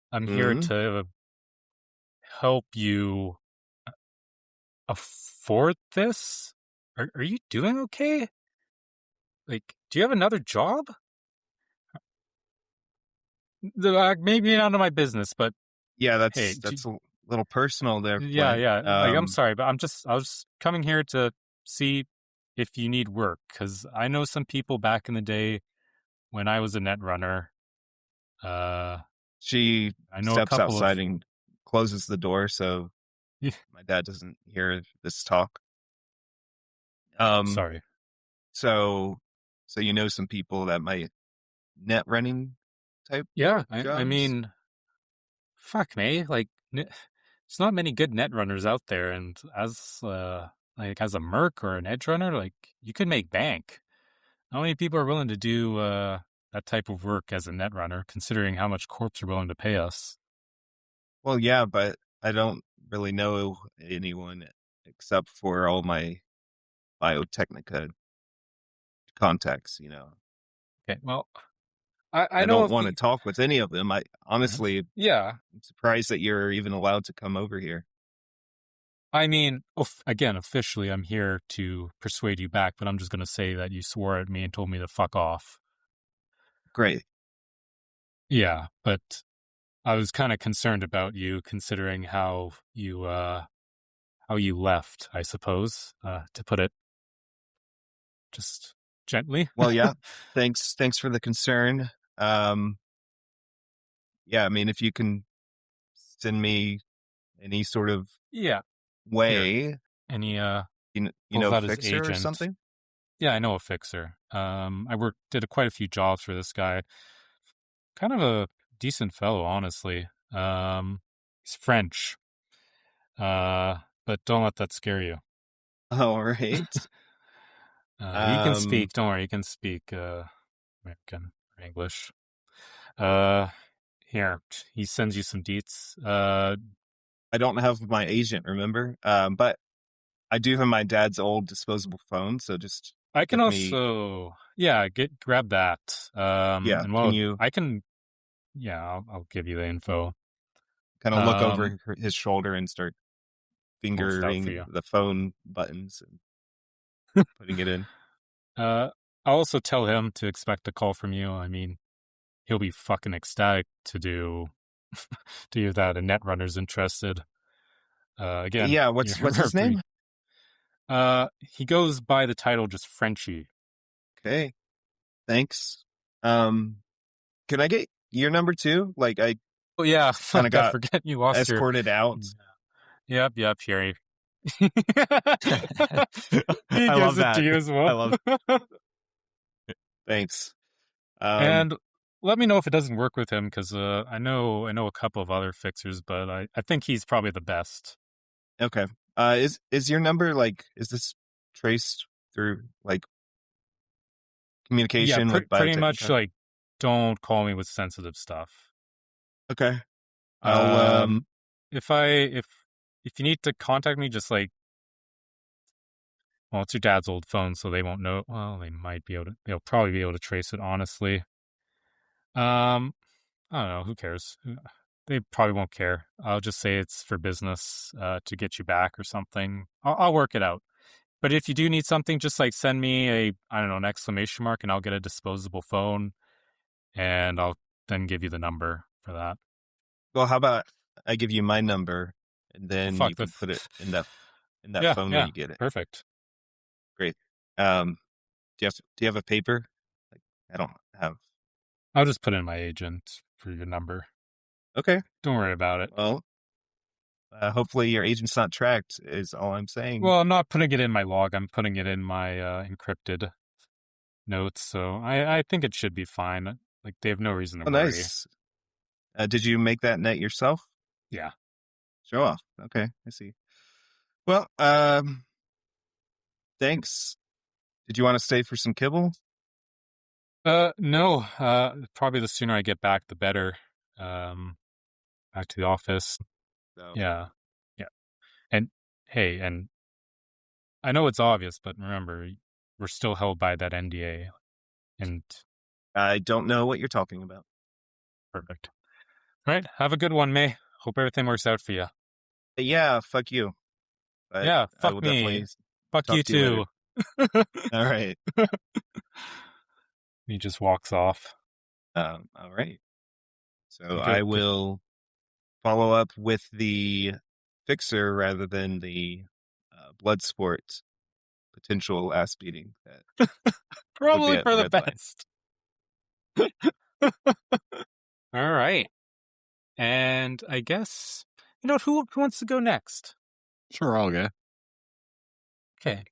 I'm here to help you afford this. Are you doing okay? Like, do you have another job? Maybe none of my business, but yeah, that's a little personal there. Yeah. Like, I'm sorry, but I was coming here to see if you need work, because I know some people back in the day when I was a net runner. She steps outside and closes the door so my dad doesn't hear this talk. Sorry. So you know some people that might net running type. Yeah, I mean, fuck me. Like, it's not many good net runners out there, and as a merc or an edge runner, like, you could make bank. How many people are willing to do that type of work as a net runner, considering how much corps are willing to pay us? Well, yeah, but I don't really know anyone except for all my Biotechnica contacts, you know. Okay, well, I don't want to talk with any of them. I honestly, I'm surprised that you're even allowed to come over here. I mean, again, officially, I'm here to persuade you back, but I'm just going to say that you swore at me and told me to fuck off. Great. Yeah, but I was kind of concerned about you, considering how you left, I suppose, to put it just gently. Well, yeah. Thanks for the concern. Yeah, I mean, if you can send me any sort of way, any you know, fixer or something. Yeah, I know a fixer. did quite a few jobs for this guy. Kind of a decent fellow, honestly. He's French. But don't let that scare you. All right. He can speak. Don't worry, he can speak American or English. Here, he sends you some deets. I don't have my agent, remember? But I do have my dad's old disposable phone, so just I can give me. also, grab that. Yeah, And can you I can, I'll give you the info. kind of look over his shoulder and start Hold it out for fingering you. the phone buttons and putting it in? I'll also tell him to expect a call from you. I mean, he'll be fucking ecstatic to do that. And Netrunner's interested. Again, Yeah, what's his name? He goes by the title just Frenchie. Okay, thanks. Can I get your number too? Like I Oh yeah, kind of got forget you lost escorted out. Yep, here. I He love gives it that. to you as well. I love Thanks. And let me know if it doesn't work with him, because I know a couple of other fixers, but I think he's probably the best. Okay. Is your number is this traced through communication with pretty biotech? much like don't call me with sensitive stuff. Okay. I'll if you need to contact me, just well, it's your dad's old phone, so they won't know. Well, they'll probably be able to trace it, honestly. I don't know, who cares? They probably won't care. I'll just say it's for business, to get you back or something. I'll work it out. But if you do need something, just send me an exclamation mark, and I'll get a disposable phone, and I'll then give you the number for that. Well, how about I give you my number and then you can put it in that phone when you get it. Perfect. Great. Do you have a paper? I don't have. I'll just put in my agent for your number. Okay. Don't worry about it. Well, hopefully your agent's not tracked is all I'm saying. Well, I'm not putting it in my log. I'm putting it in my encrypted notes, so I think it should be fine. They have no reason to worry. Nice. Did you make that net yourself? Yeah. Show off. Okay, I see. Well, thanks. Did you want to stay for some kibble? No. Probably the sooner I get back, the better. Back to the office. So. Yeah. And hey, and I know it's obvious, but remember, we're still held by that NDA. And I don't know what you're talking about. Perfect. All right. Have a good one, May. Hope everything works out for you. Yeah, fuck you. But fuck me. Fuck you too. All right. He just walks off. All right. So I will follow up with the fixer rather than the blood sport potential ass beating. That probably for the best. All right. And I guess, who wants to go next? Sure, I'll go. Okay.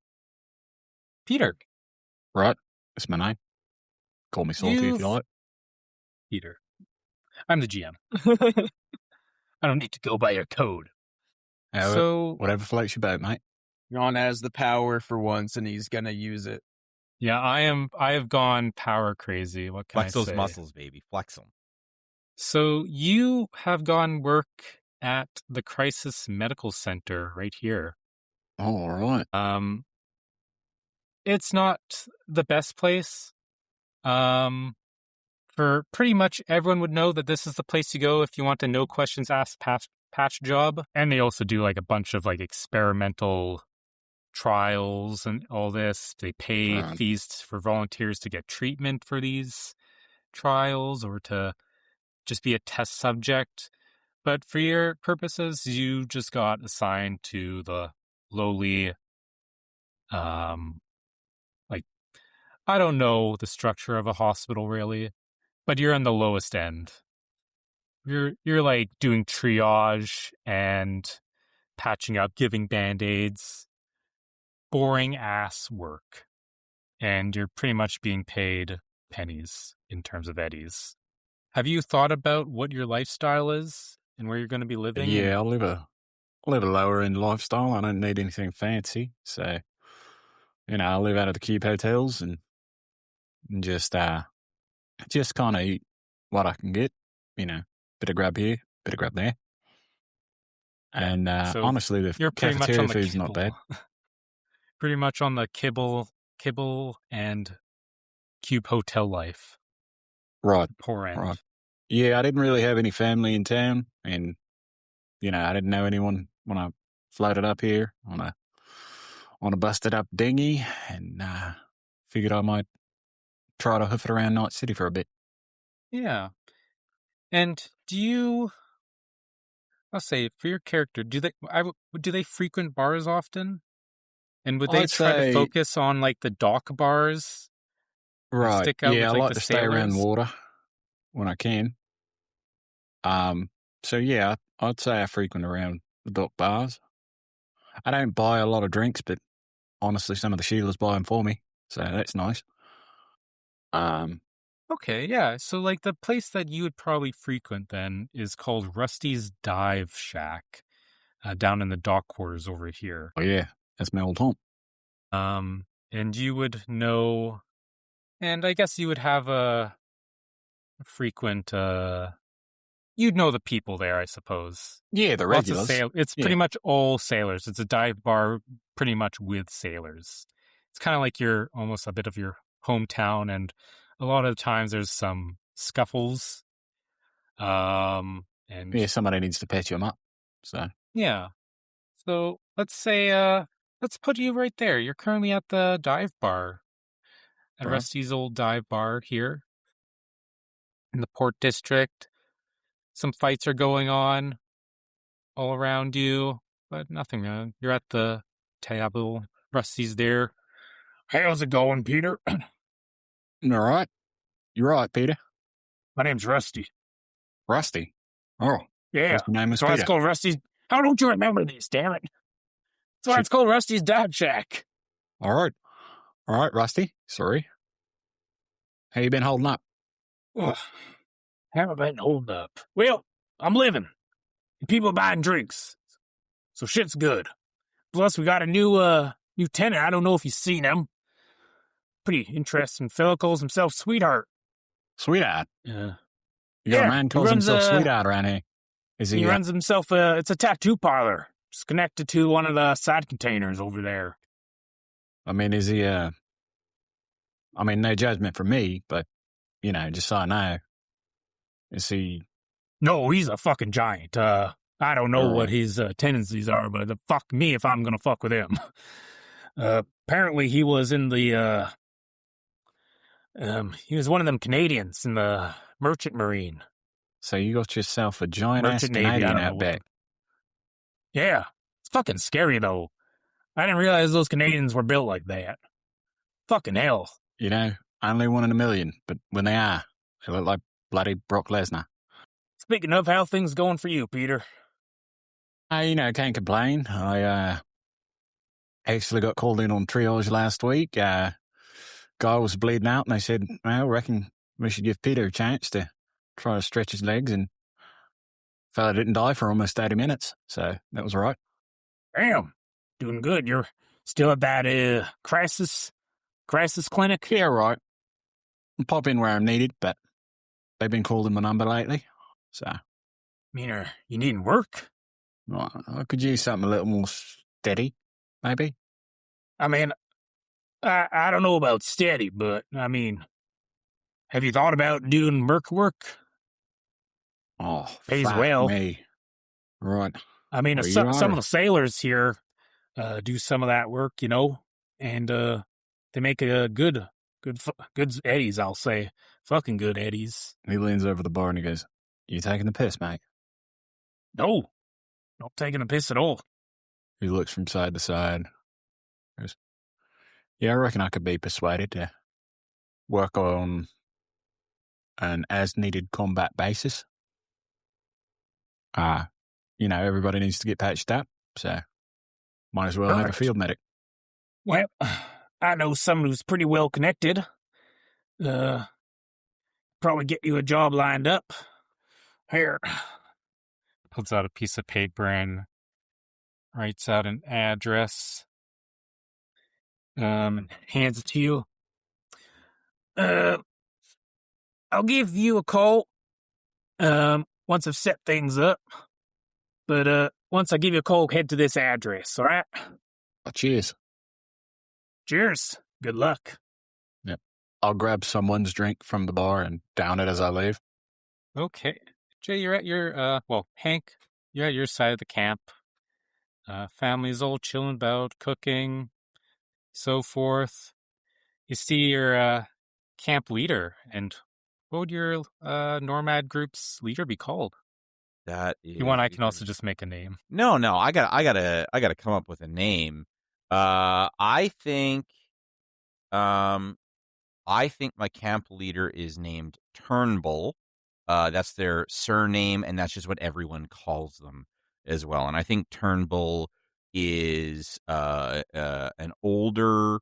Peter. Right. That's my name. Call me Salty if you like. Peter. I'm the GM. I don't need to go by your code. So whatever floats your boat, mate. John has the power for once, and he's gonna use it. Yeah, I have gone power crazy. What can Flex I say? those muscles, baby. Flex them. So you have gone work at the Crisis Medical Center right here. Oh, all right. It's not the best place. For pretty much everyone would know that this is the place to go if you want a no questions asked patch job. And they also do a bunch of experimental trials and all this. They pay fees for volunteers to get treatment for these trials or to just be a test subject. But for your purposes, you just got assigned to the lowly, I don't know the structure of a hospital really, but you're on the lowest end. You're doing triage and patching up, giving band-aids. Boring ass work. and you're pretty much being paid pennies in terms of eddies. Have you thought about what your lifestyle is and where you're going to be living? Yeah, I live a lower end lifestyle. I don't need anything fancy. So, I live out of the cube hotels and just kind of eat what I can get, bit of grab here, bit of grab there. And So honestly, the you're pretty much on cafeteria the food's not bad. pretty much on the kibble and cube hotel life. Right. Poor end. Right. Yeah, I didn't really have any family in town, and I didn't know anyone when I floated up here on a busted up dinghy, and figured I might try to hoof it around Night City for a bit. Yeah. And I'll say for your character, do they frequent bars often? And would they I'd try to say- focus on like the dock bars? Right. stick out Yeah, with, I like, like the to stay around sailors? water when I can. So yeah, I'd say I frequent around the dock bars. I don't buy a lot of drinks, but honestly, some of the Sheilas buy them for me, so that's nice. Okay, yeah. So like the place that you would probably frequent then is called Rusty's Dive Shack, down in the dock quarters over here. Oh yeah, that's my old home. And you would know, and I guess you would have a frequent, you'd know the people there, I suppose. Yeah, the Lots of regulars. It's pretty much all sailors. It's a dive bar pretty much with sailors. It's kind of like almost a bit of your hometown, and a lot of times there's some scuffles. And Yeah, somebody needs to patch them up. So yeah. So let's say, let's put you right there. You're currently at the dive bar, at Right. Rusty's old dive bar here in the Port District. Some fights are going on all around you, but nothing, man. You're at the table. Rusty's there. How's it going, Peter? all right, you're right, Peter. My name's Rusty. Rusty. Oh, Yeah. what's your name is So it's Peter? called Rusty's. How don't you remember this, damn it? So Shit. it's called Rusty's Dive Shack. All right, Rusty. Sorry. How you been holding up? Ugh. Haven't been holding up. Well, I'm living. And people buying drinks. So shit's good. Plus, we got a new tenant. I don't know if you've seen him. Pretty interesting fella. Calls himself Sweetheart. Sweetheart. Yeah. You got Yeah, a man he calls runs himself a- Sweetheart around here. Is he? He runs himself it's a tattoo parlor. Just connected to one of the side containers over there. I mean, is he? I mean, no judgment from me, but just so I know, is he? No, he's a fucking giant. I don't know Right. what his tendencies are, but fuck me if I'm gonna fuck with him. Apparently he was in the he was one of them Canadians in the Merchant Marine. So you got yourself a giant ass Merchant Navy, I Canadian don't know out what back. Yeah. It's fucking scary though. I didn't realize those Canadians were built like that. Fucking hell. Only one in a million, but when they are, they look like bloody Brock Lesnar. Speaking of, how things going for you, Peter? Can't complain. I actually got called in on triage last week. Guy was bleeding out, and they said, well, I reckon we should give Peter a chance to try to stretch his legs, and fella didn't die for almost 80 minutes, so that was all right. Damn. Doing good. You're still at that crisis clinic? Yeah, right. I'll pop in where I'm needed, but they've been calling my number lately, so I mean, are you needing work? I could use something a little more steady, maybe. I mean, I don't know about steady, but I mean, have you thought about doing merc work? Oh, Pays fuck well. me. Right. I mean, Well, some you of are. the sailors here do some of that work, and they make a good eddies, I'll say. Fucking good eddies. He leans over the bar and he goes, you taking the piss, mate? No, not taking a piss at all. He looks from side to side. Goes, yeah, I reckon I could be persuaded to work on an as-needed combat basis. Everybody needs to get patched up, so might as well have a Perfect. field medic. Well, I know someone who's pretty well connected. Probably get you a job lined up. Here. Pulls out a piece of paper and writes out an address. Hands it to you. I'll give you a call. Once I've set things up. But once I give you a call, head to this address, all right? Cheers. Cheers. Good luck. Yep. I'll grab someone's drink from the bar and down it as I leave. Okay. Jay, you're at your, Hank, you're at your side of the camp. Family's all chilling about, cooking, so forth. You see your, camp leader, and what would your, Nomad group's leader be called? That is. If you want, I can also just make a name. No, I gotta come up with a name. I think my camp leader is named Turnbull. That's their surname, and that's just what everyone calls them as well. And I think Turnbull is an older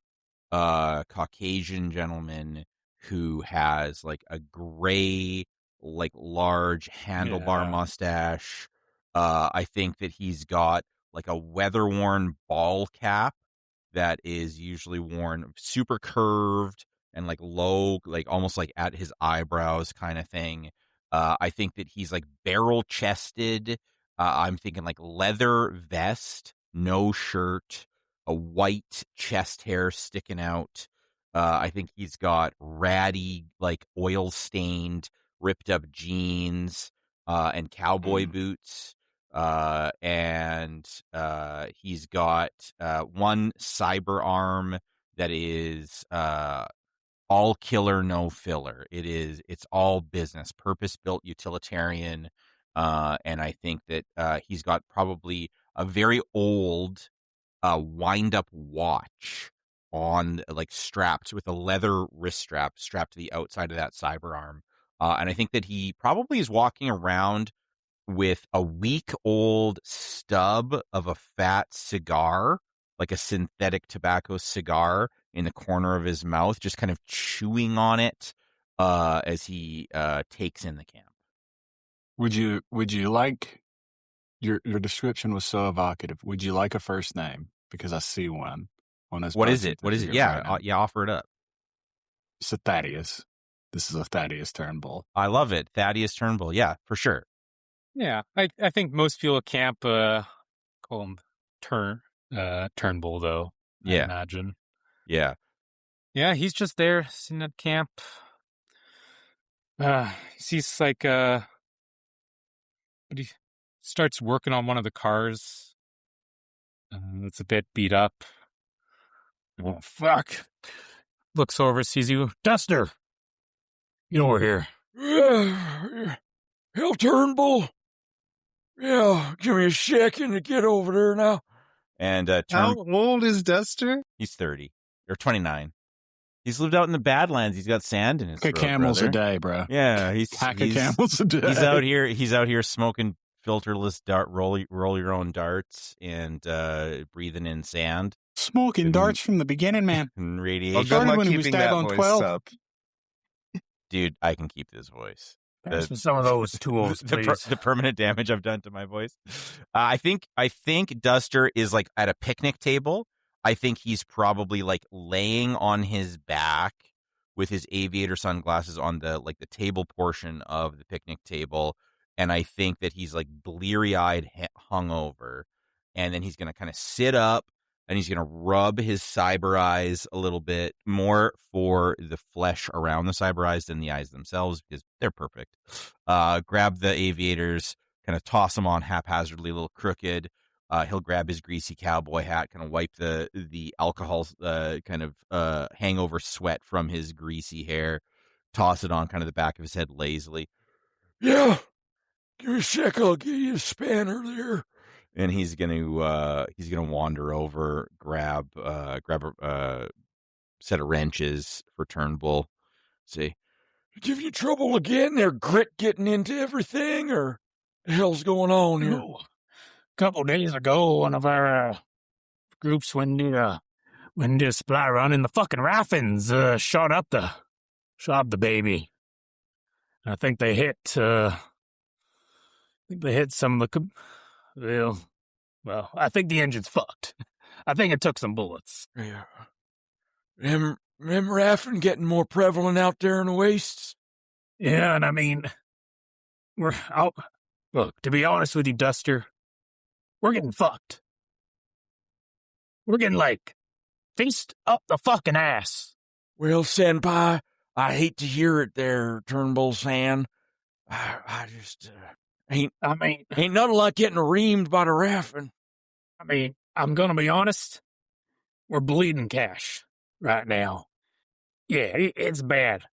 Caucasian gentleman who has like a gray, like large handlebar mustache. I think that he's got like a weather-worn ball cap that is usually worn super curved and like low, like almost like at his eyebrows kind of thing. I think that he's like barrel chested. I'm thinking like leather vest, no shirt, a white chest hair sticking out. I think he's got ratty, like oil stained, ripped up jeans, and cowboy boots. And he's got one cyber arm that is all killer, no filler. It's all business, purpose built, utilitarian. And I think that he's got probably a very old wind up watch on, like, strapped with a leather wrist strap strapped to the outside of that cyber arm. And I think that he probably is walking around with a week-old stub of a fat cigar, like a synthetic tobacco cigar, in the corner of his mouth, just kind of chewing on it as he takes in the camp. Would you like your description was so evocative? Would you like a first name? Because I see one on his. What is it? Yeah, right yeah. Offer it up. It's a Thaddeus. This is a Thaddeus Turnbull. I love it, Thaddeus Turnbull. Yeah, for sure. Yeah, I think most people at camp call him Turnbull, though. Yeah. I imagine. Yeah. Yeah, he's just there sitting at camp. He sees like but he starts working on one of the cars. It's a bit beat up. Oh, fuck. Looks over, sees you. Duster! Get over here. Hell, Turnbull. Yeah, give me a second to get over there now. And How old is Duster? he's 30 or 29. He's lived out in the Badlands. He's got sand in his throat, camels brother. a day, bro. Yeah, Pack of camels a day. He's out here smoking filterless roll your own darts and breathing in sand Smoking darts from the beginning, man. and Well, radiation. good started luck when he was keeping dead that on voice 12. up. Dude, I can keep this voice. Pass me some of those tools, please. The permanent damage I've done to my voice. I think Duster is like at a picnic table. I think he's probably like laying on his back with his aviator sunglasses on the table portion of the picnic table, and I think that he's like bleary-eyed, hungover, and then he's gonna kind of sit up and he's gonna rub his cyber eyes a little bit more for the flesh around the cyber eyes than the eyes themselves because they're perfect. Grab the aviators, kind of toss them on haphazardly, a little crooked. He'll grab his greasy cowboy hat, kind of wipe the alcohol kind of hangover sweat from his greasy hair, toss it on kind of the back of his head lazily. Yeah, give me a sec. I'll get you a spanner there. And he's gonna wander over, grab a set of wrenches for Turnbull. Say, give you trouble again? There, grit getting into everything, or the hell's going on here? A couple days ago, one of our groups went near a when did a supply run and the fucking Raffins shot up the baby. I think they hit some of the well, I think the engine's fucked. I think it took some bullets. Yeah. Them raffin getting more prevalent out there in the wastes. Yeah, and I mean, look, to be honest with you, Duster, we're getting fucked. We're getting, like, feast up the fucking ass. Well, Senpai, I hate to hear it there, Turnbull San. I just ain't nothing like getting reamed by the raffin. I mean, I'm gonna be honest, we're bleeding cash right now. Yeah, it's bad.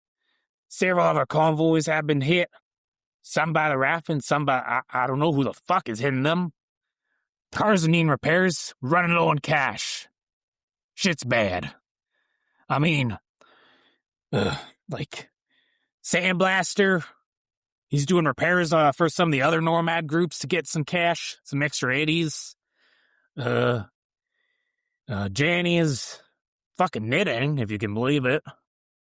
Several of our convoys have been hit. Some by the raffin, some by, I don't know who the fuck is hitting them. Cars are needing repairs, running low on cash. Shit's bad. I mean, like, Sandblaster, he's doing repairs for some of the other Nomad groups to get some cash, some extra 80s. Janny is fucking knitting, if you can believe it.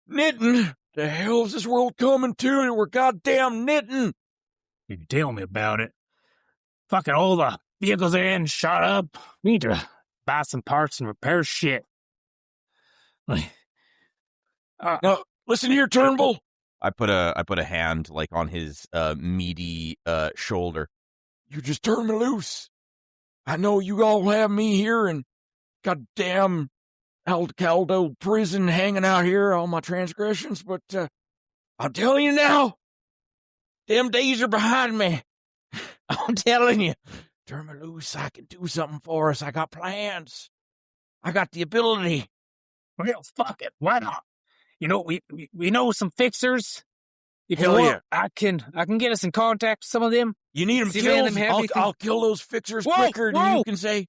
Knitting? The hell's this world coming to that we're goddamn knitting? You can tell me about it. Fucking all the vehicles are in, shot up. We need to buy some parts and repair shit. Like, now, listen here, Turnbull. I put a hand like on his meaty shoulder. You just turn me loose. I know you all have me here in goddamn Alcaldo prison hanging out here, all my transgressions, but I'm telling you now, them days are behind me. I'm telling you, turn me loose. I can do something for us. I got plans. I got the ability. well, fuck it. Why not? You know, we know some fixers. If Hell you yeah. want, I can get us in contact with some of them. You need them See if any of killed. them have anything- I'll kill those fixers Whoa, quicker than whoa. you can say.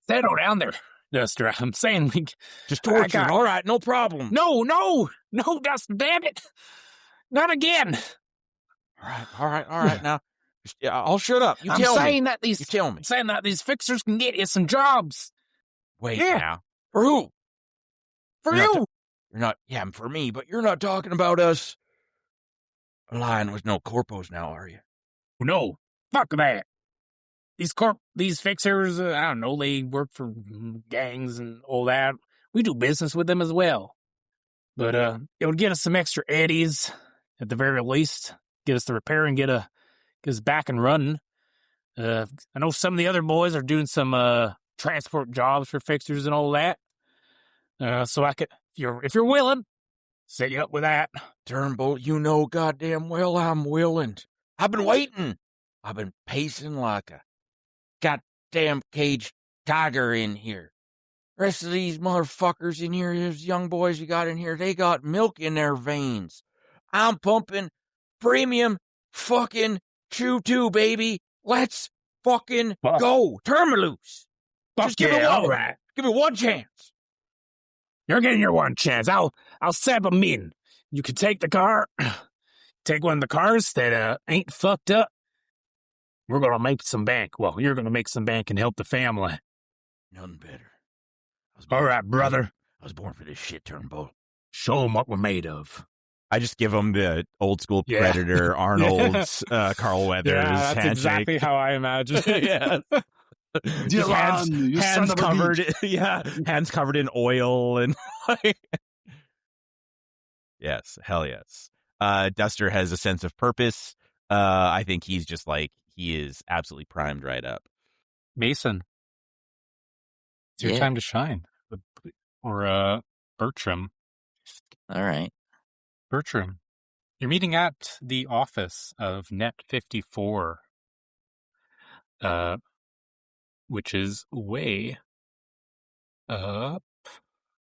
Settle down there, Duster. I'm saying, like, Just I torture. got- All right, no problem. no, Duster, damn it. Not again. All right. Now, I'll shut up. You I'm tell saying me. that You tell me. I'm saying that these fixers can get you some jobs. Wait Yeah. now. For who? For You're not you. You're not. Yeah, for me. But you're not talking about us lying with no corpos now, are you? No, fuck that. These fixers, I don't know, they work for gangs and all that. We do business with them as well. But it would get us some extra eddies, at the very least. Get us the repair and get us back and running. I know some of the other boys are doing some transport jobs for fixers and all that. So I could, if you're willing, set you up with that. Turnbull, you know goddamn well I'm willing. I've been waiting. I've been pacing like a goddamn caged tiger in here. Rest of these motherfuckers in here, these young boys you got in here, they got milk in their veins. I'm pumping premium fucking choo-choo, baby. Let's fucking Fuck. go. Turn me loose. Fuck Just give me yeah, one. all right. Give me one chance. You're getting your one chance. I'll sap them in. You can take the car, take one of the cars that ain't fucked up. We're gonna make some bank. Well, you're gonna make some bank and help the family. None better. All right, brother. I was born for this shit, Turnbull. Show them what we're made of. I just give him the old school Yeah. Predator, Arnold's, Carl Weathers handshake. how I imagine. Yeah. Just hands covered, hands covered in oil and yes, hell yes. Duster has a sense of purpose. I think he's just like he is absolutely primed right up. Mason, it's your Yeah. time to shine. Or Bertram. All right. Bertram, you're meeting at the office of Net 54, which is way up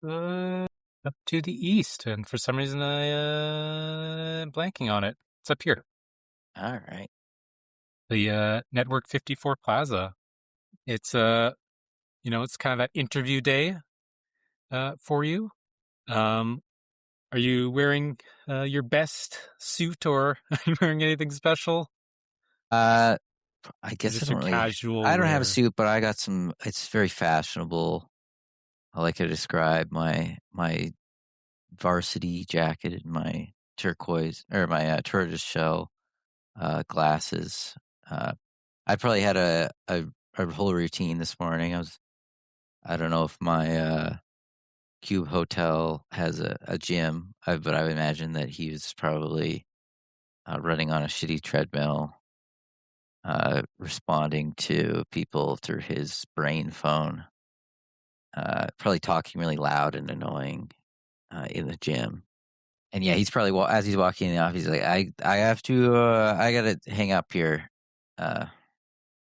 to the east, and for some reason I'm blanking on it. It's up here. All right. The Network 54 Plaza. It's it's kind of that interview day for you. Are you wearing your best suit, or are you wearing anything special? I guess Just I don't your really. casual. I don't have a wear? suit, but I got some. It's very fashionable. I like to describe my varsity jacket and my turquoise or my tortoise shell glasses. I probably had a whole routine this morning. I don't know if my Cube Hotel has a gym, but I would imagine that he was probably running on a shitty treadmill, responding to people through his brain phone, probably talking really loud and annoying in the gym. And yeah, he's probably as he's walking in the office, he's like, I have to, I gotta hang up here.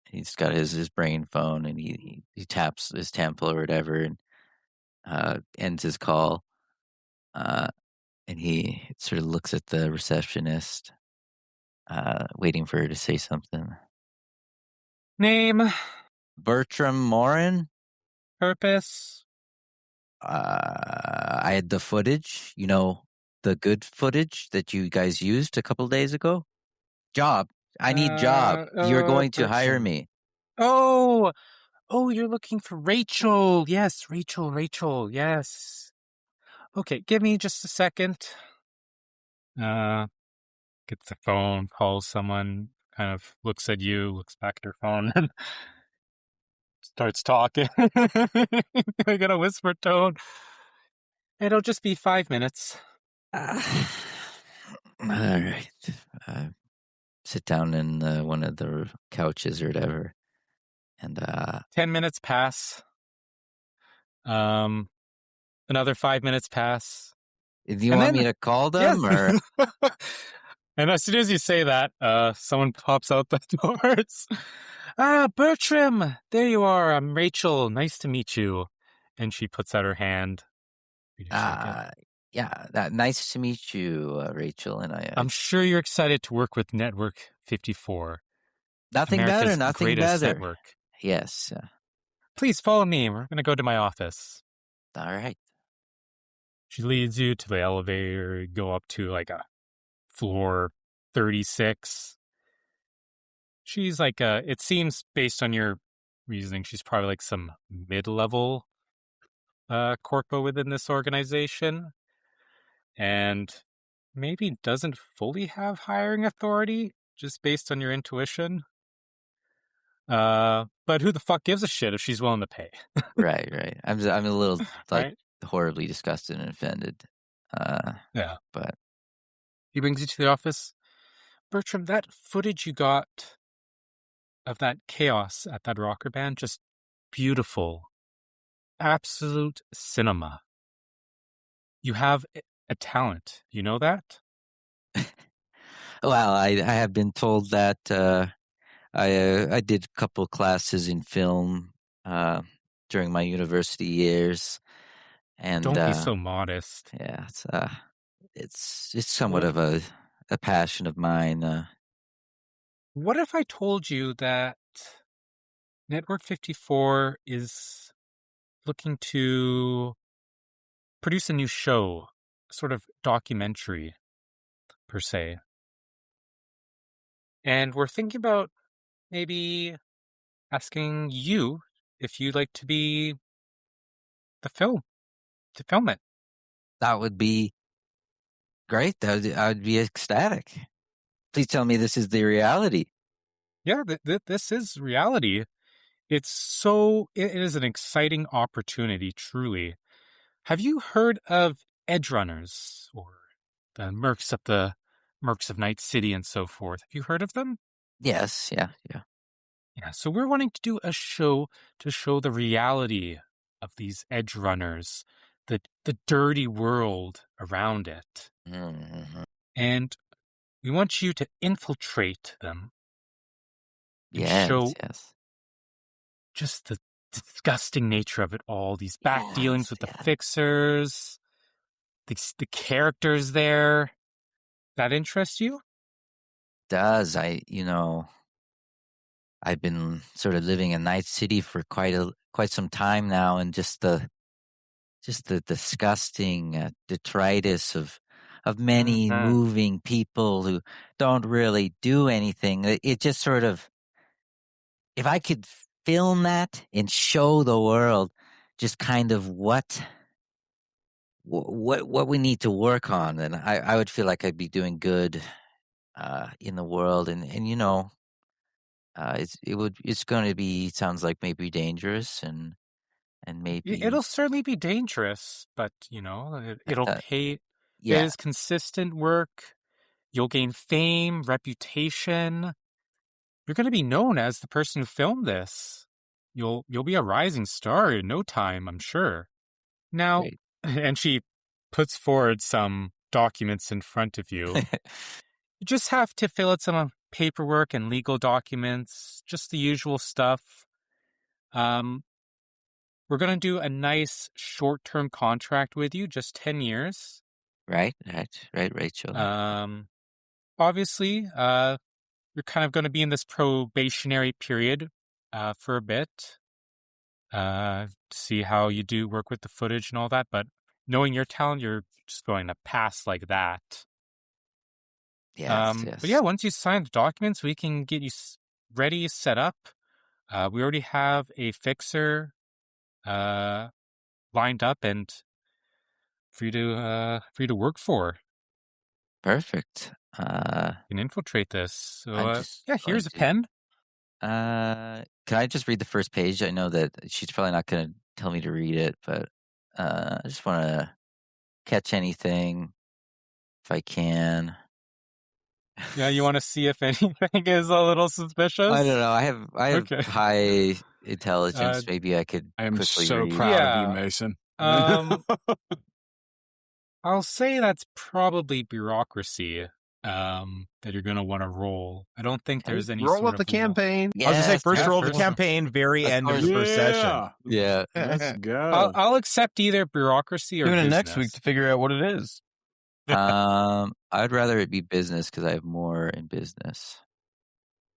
He's got his brain phone, and he taps his temple or whatever, and ends his call. And he sort of looks at the receptionist, waiting for her to say something. Name, Bertram Morin. purpose. I had the footage, the good footage that you guys used a couple days ago. Job. I need job. You're going to hire Bertram. me. Oh, you're looking for Rachel. Yes, Rachel. Yes. Okay, give me just a second. Gets the phone, calls someone, kind of looks at you, looks back at her phone, and starts talking. I got a whisper tone. It'll just be 5 minutes. All right. Sit down in one of the couches or whatever. And 10 minutes pass. Another 5 minutes pass. do you want me to call them? Yes. Or And as soon as you say that, someone pops out the doors. Bertram, there you are. I'm Rachel. Nice to meet you. And she puts out her hand. You just shake it. yeah, nice to meet you, Rachel. And I'm sure you're excited to work with Network 54. nothing America's better. greatest network. Yes. Please follow me. We're going to go to my office. All right. She leads you to the elevator, go up to like a floor 36. She's like it seems based on your reasoning, she's probably like some mid-level corpo within this organization, and maybe doesn't fully have hiring authority just based on your intuition. But who the fuck gives a shit if she's willing to pay? Right. I'm a little Right? horribly disgusted and offended. Yeah. But He brings you to the office. Bertram, that footage you got of that chaos at that rocker band, just beautiful. Absolute cinema. You have a talent. You know that? well, I have been told that I did a couple classes in film during my university years, and Don't be so modest. yeah, it's somewhat of a passion of mine. What if I told you that Network 54 is looking to produce a new show, sort of documentary, per se? And we're thinking about maybe asking you if you'd like to be to film it. That would be great. I would be ecstatic. Please tell me this is the reality. Yeah, this is reality. It is an exciting opportunity, truly. Have you heard of edge runners or the mercs of Night City and so forth? Have you heard of them? Yes, yeah. Yeah, so we're wanting to do a show to show the reality of these edge runners, the dirty world around it. Mm-hmm. And we want you to infiltrate them and Yes, show yes. just the disgusting nature of it all, these back dealings with the fixers, the characters there. That interest you? Does I've been sort of living in Night City for quite some time now, and just the disgusting detritus of many moving people who don't really do anything. It just sort of, if I could film that and show the world, just kind of what we need to work on, and I would feel like I'd be doing good in the world, and it's going to be, sounds like, maybe dangerous, and maybe It'll certainly be dangerous, but it'll uh, pay. It yeah, is consistent work. You'll gain fame, reputation. You're going to be known as the person who filmed this. You'll be a rising star in no time, I'm sure. Now, great. and she puts forward some documents in front of you. You just have to fill out some paperwork and legal documents, just the usual stuff. We're going to do a nice short-term contract with you, just 10 years. Right, Rachel. Obviously, you're kind of going to be in this probationary period for a bit to see how you do work with the footage and all that. But knowing your talent, you're just going to pass like that. Yes. But yeah, once you sign the documents, we can get you ready, set up. We already have a fixer lined up and for you to work for. Perfect. You can infiltrate this. So I'm just yeah, here's a going pen. can I just read the first page? I know that she's probably not going to tell me to read it, but I just want to catch anything if I can. Yeah, you want to see if anything is a little suspicious? I don't know. I have Okay. high intelligence. Maybe I could I am quickly so read. proud of Yeah. you, Mason. I'll say that's probably bureaucracy that you're going to want to roll. I don't think there's any Roll sort up the of campaign. I was gonna say Yes, first yeah, roll of the first- campaign, very Of end of course. the first session. Yeah. Let's go. I'll accept either bureaucracy or Doing it business. next week to figure out what it is. I'd rather it be business because I have more in business.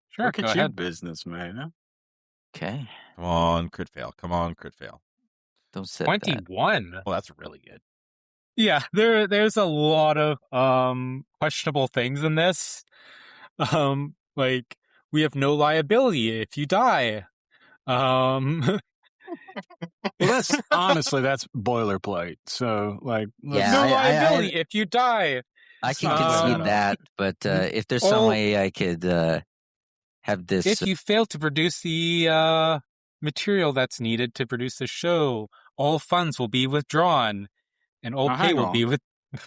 Sure, Look go at you, ahead. businessman. Huh? Okay. Come on, crit fail. Come on, crit fail. Don't set that. 21. Well, that's really good. Yeah, there's a lot of questionable things in this. Like we have no liability if you die. Well, that's honestly that's boilerplate. So, like, Yeah, no I- liability if you die. I can Sounds concede like that, but if there's some way I could have this. If you fail to produce the material that's needed to produce the show, all funds will be withdrawn, and all Now, pay hang will on. be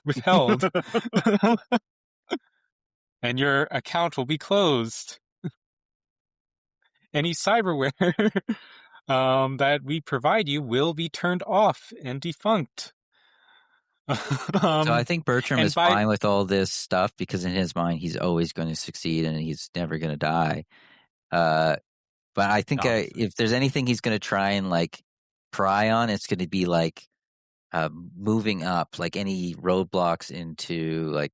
withheld, and your account will be closed. Any cyberware that we provide you will be turned off and defunct. So I think Bertram and is by- fine with all this stuff because in his mind he's always going to succeed and he's never going to die. But I think Obviously. if there's anything he's going to try and like pry on, it's going to be like moving up, like any roadblocks into like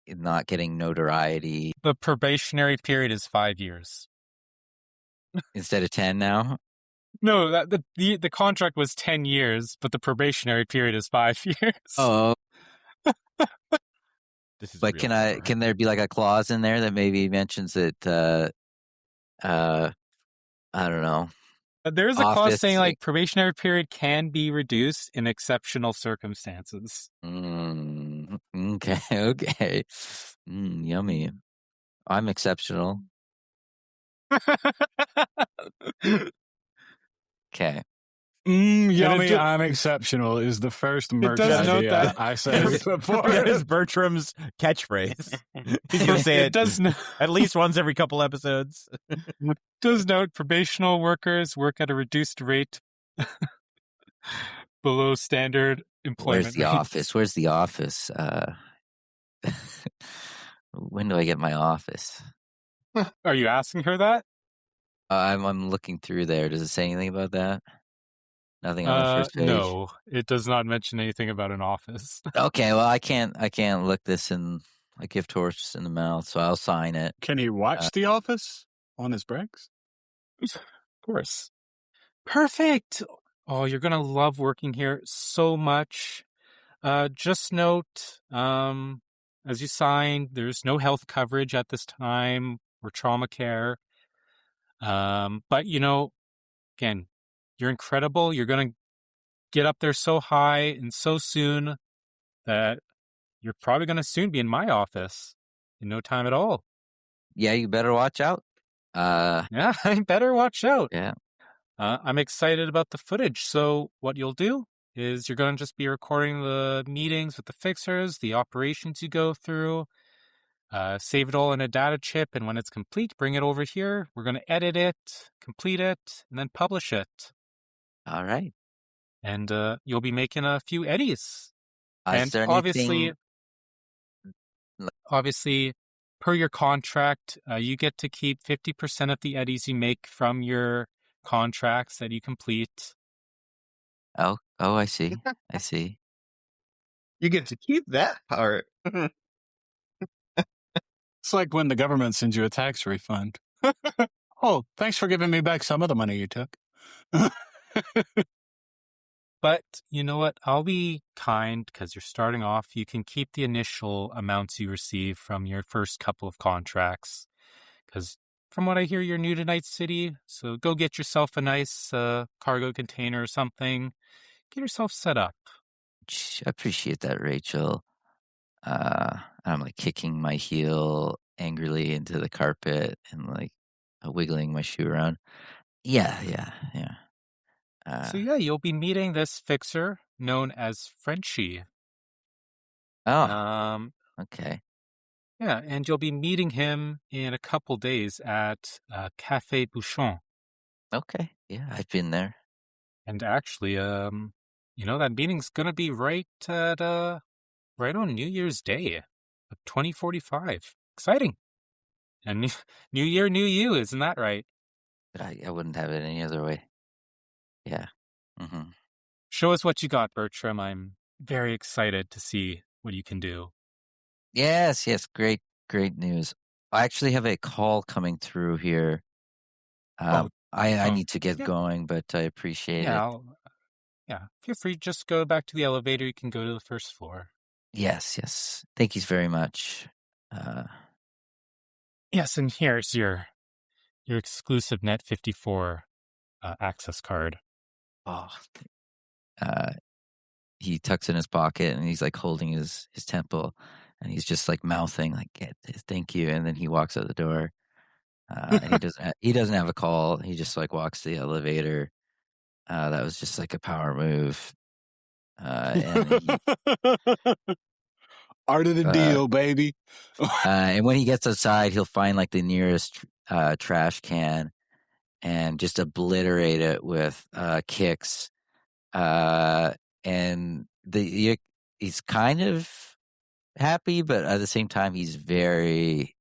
not getting notoriety the probationary period is 5 years. instead of 10 now. No, the contract was 10 years, but the probationary period is 5 years. Oh, This is but real can power. can there be like a clause in there that maybe mentions that I don't know. There's a clause Office, saying like probationary period can be reduced in exceptional circumstances. Okay, okay. Yummy. I'm exceptional. Okay. Yummy, do- I'm exceptional is the first does merch note idea that. I said before. That is Bertram's catchphrase. He's gonna say it does at least once every couple episodes. does note probational workers work at a reduced rate below standard employment Where's the rates. office? Where's the office? When do I get my office? Are you asking her that? I'm looking through there. Does it say anything about that? Nothing on the first page. No, it does not mention anything about an office. Okay, well I can't look this in a gift horse in the mouth, so I'll sign it. Can he watch The Office on his breaks? Of course. Perfect. Oh, you're gonna love working here so much. Just note, as you sign, there's no health coverage at this time or trauma care. But again, You're incredible. You're going to get up there so high and so soon that you're probably going to soon be in my office in no time at all. Yeah, you better watch out. Yeah, I better watch out. Yeah. I'm excited about the footage. So what you'll do is you're going to just be recording the meetings with the fixers, the operations you go through, save it all in a data chip, and when it's complete, bring it over here. We're going to edit it, complete it, and then publish it. All right. And you'll be making a few eddies. Is And there obviously, anything... per your contract, you get to keep 50% of the eddies you make from your contracts that you complete. Oh, I see. I see. You get to keep that part. It's like when the government sends you a tax refund. Oh, thanks for giving me back some of the money you took. But you know what? I'll be kind because you're starting off. You can keep the initial amounts you receive from your first couple of contracts. Because from what I hear, you're new to Night City. So go get yourself a nice cargo container or something. Get yourself set up. I appreciate that, Rachel. I'm like kicking my heel angrily into the carpet and like wiggling my shoe around. Yeah. So yeah, you'll be meeting this fixer known as Frenchie. Oh, okay. Yeah, and you'll be meeting him in a couple days at Café Bouchon. Okay. Yeah, I've been there. And actually, that meeting's gonna be right on New Year's Day of 2045. Exciting. And new year, new you, isn't that right? But I wouldn't have it any other way. Yeah. Mm-hmm. Show us what you got, Bertram. I'm very excited to see what you can do. Yes. Great news. I actually have a call coming through here. I need to get going, but I appreciate it. Feel free to just go back to the elevator. You can go to the first floor. Yes. Thank you very much. Yes, and here's your exclusive Net 54 access card. Oh. He tucks in his pocket and he's like holding his temple and he's just like mouthing like thank you, and then he walks out the door. And he doesn't have a call. He just like walks the elevator. That was just like a power move. And Art of the deal, baby. And when he gets outside, he'll find like the nearest trash can and just obliterate it with kicks. And he's kind of happy, but at the same time, he's very,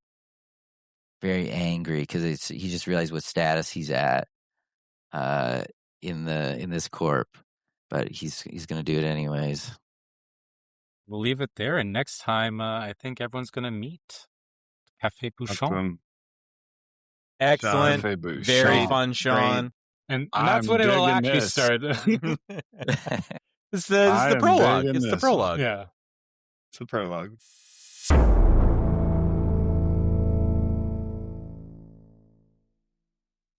very angry because he just realized what status he's at in this corp, but he's going to do it anyways. We'll leave it there, and next time I think everyone's going to meet Café Bouchon. Excellent. Very fun, Sean. And that's what it'll actually start. It's the prologue. It's the prologue. Yeah. It's the prologue.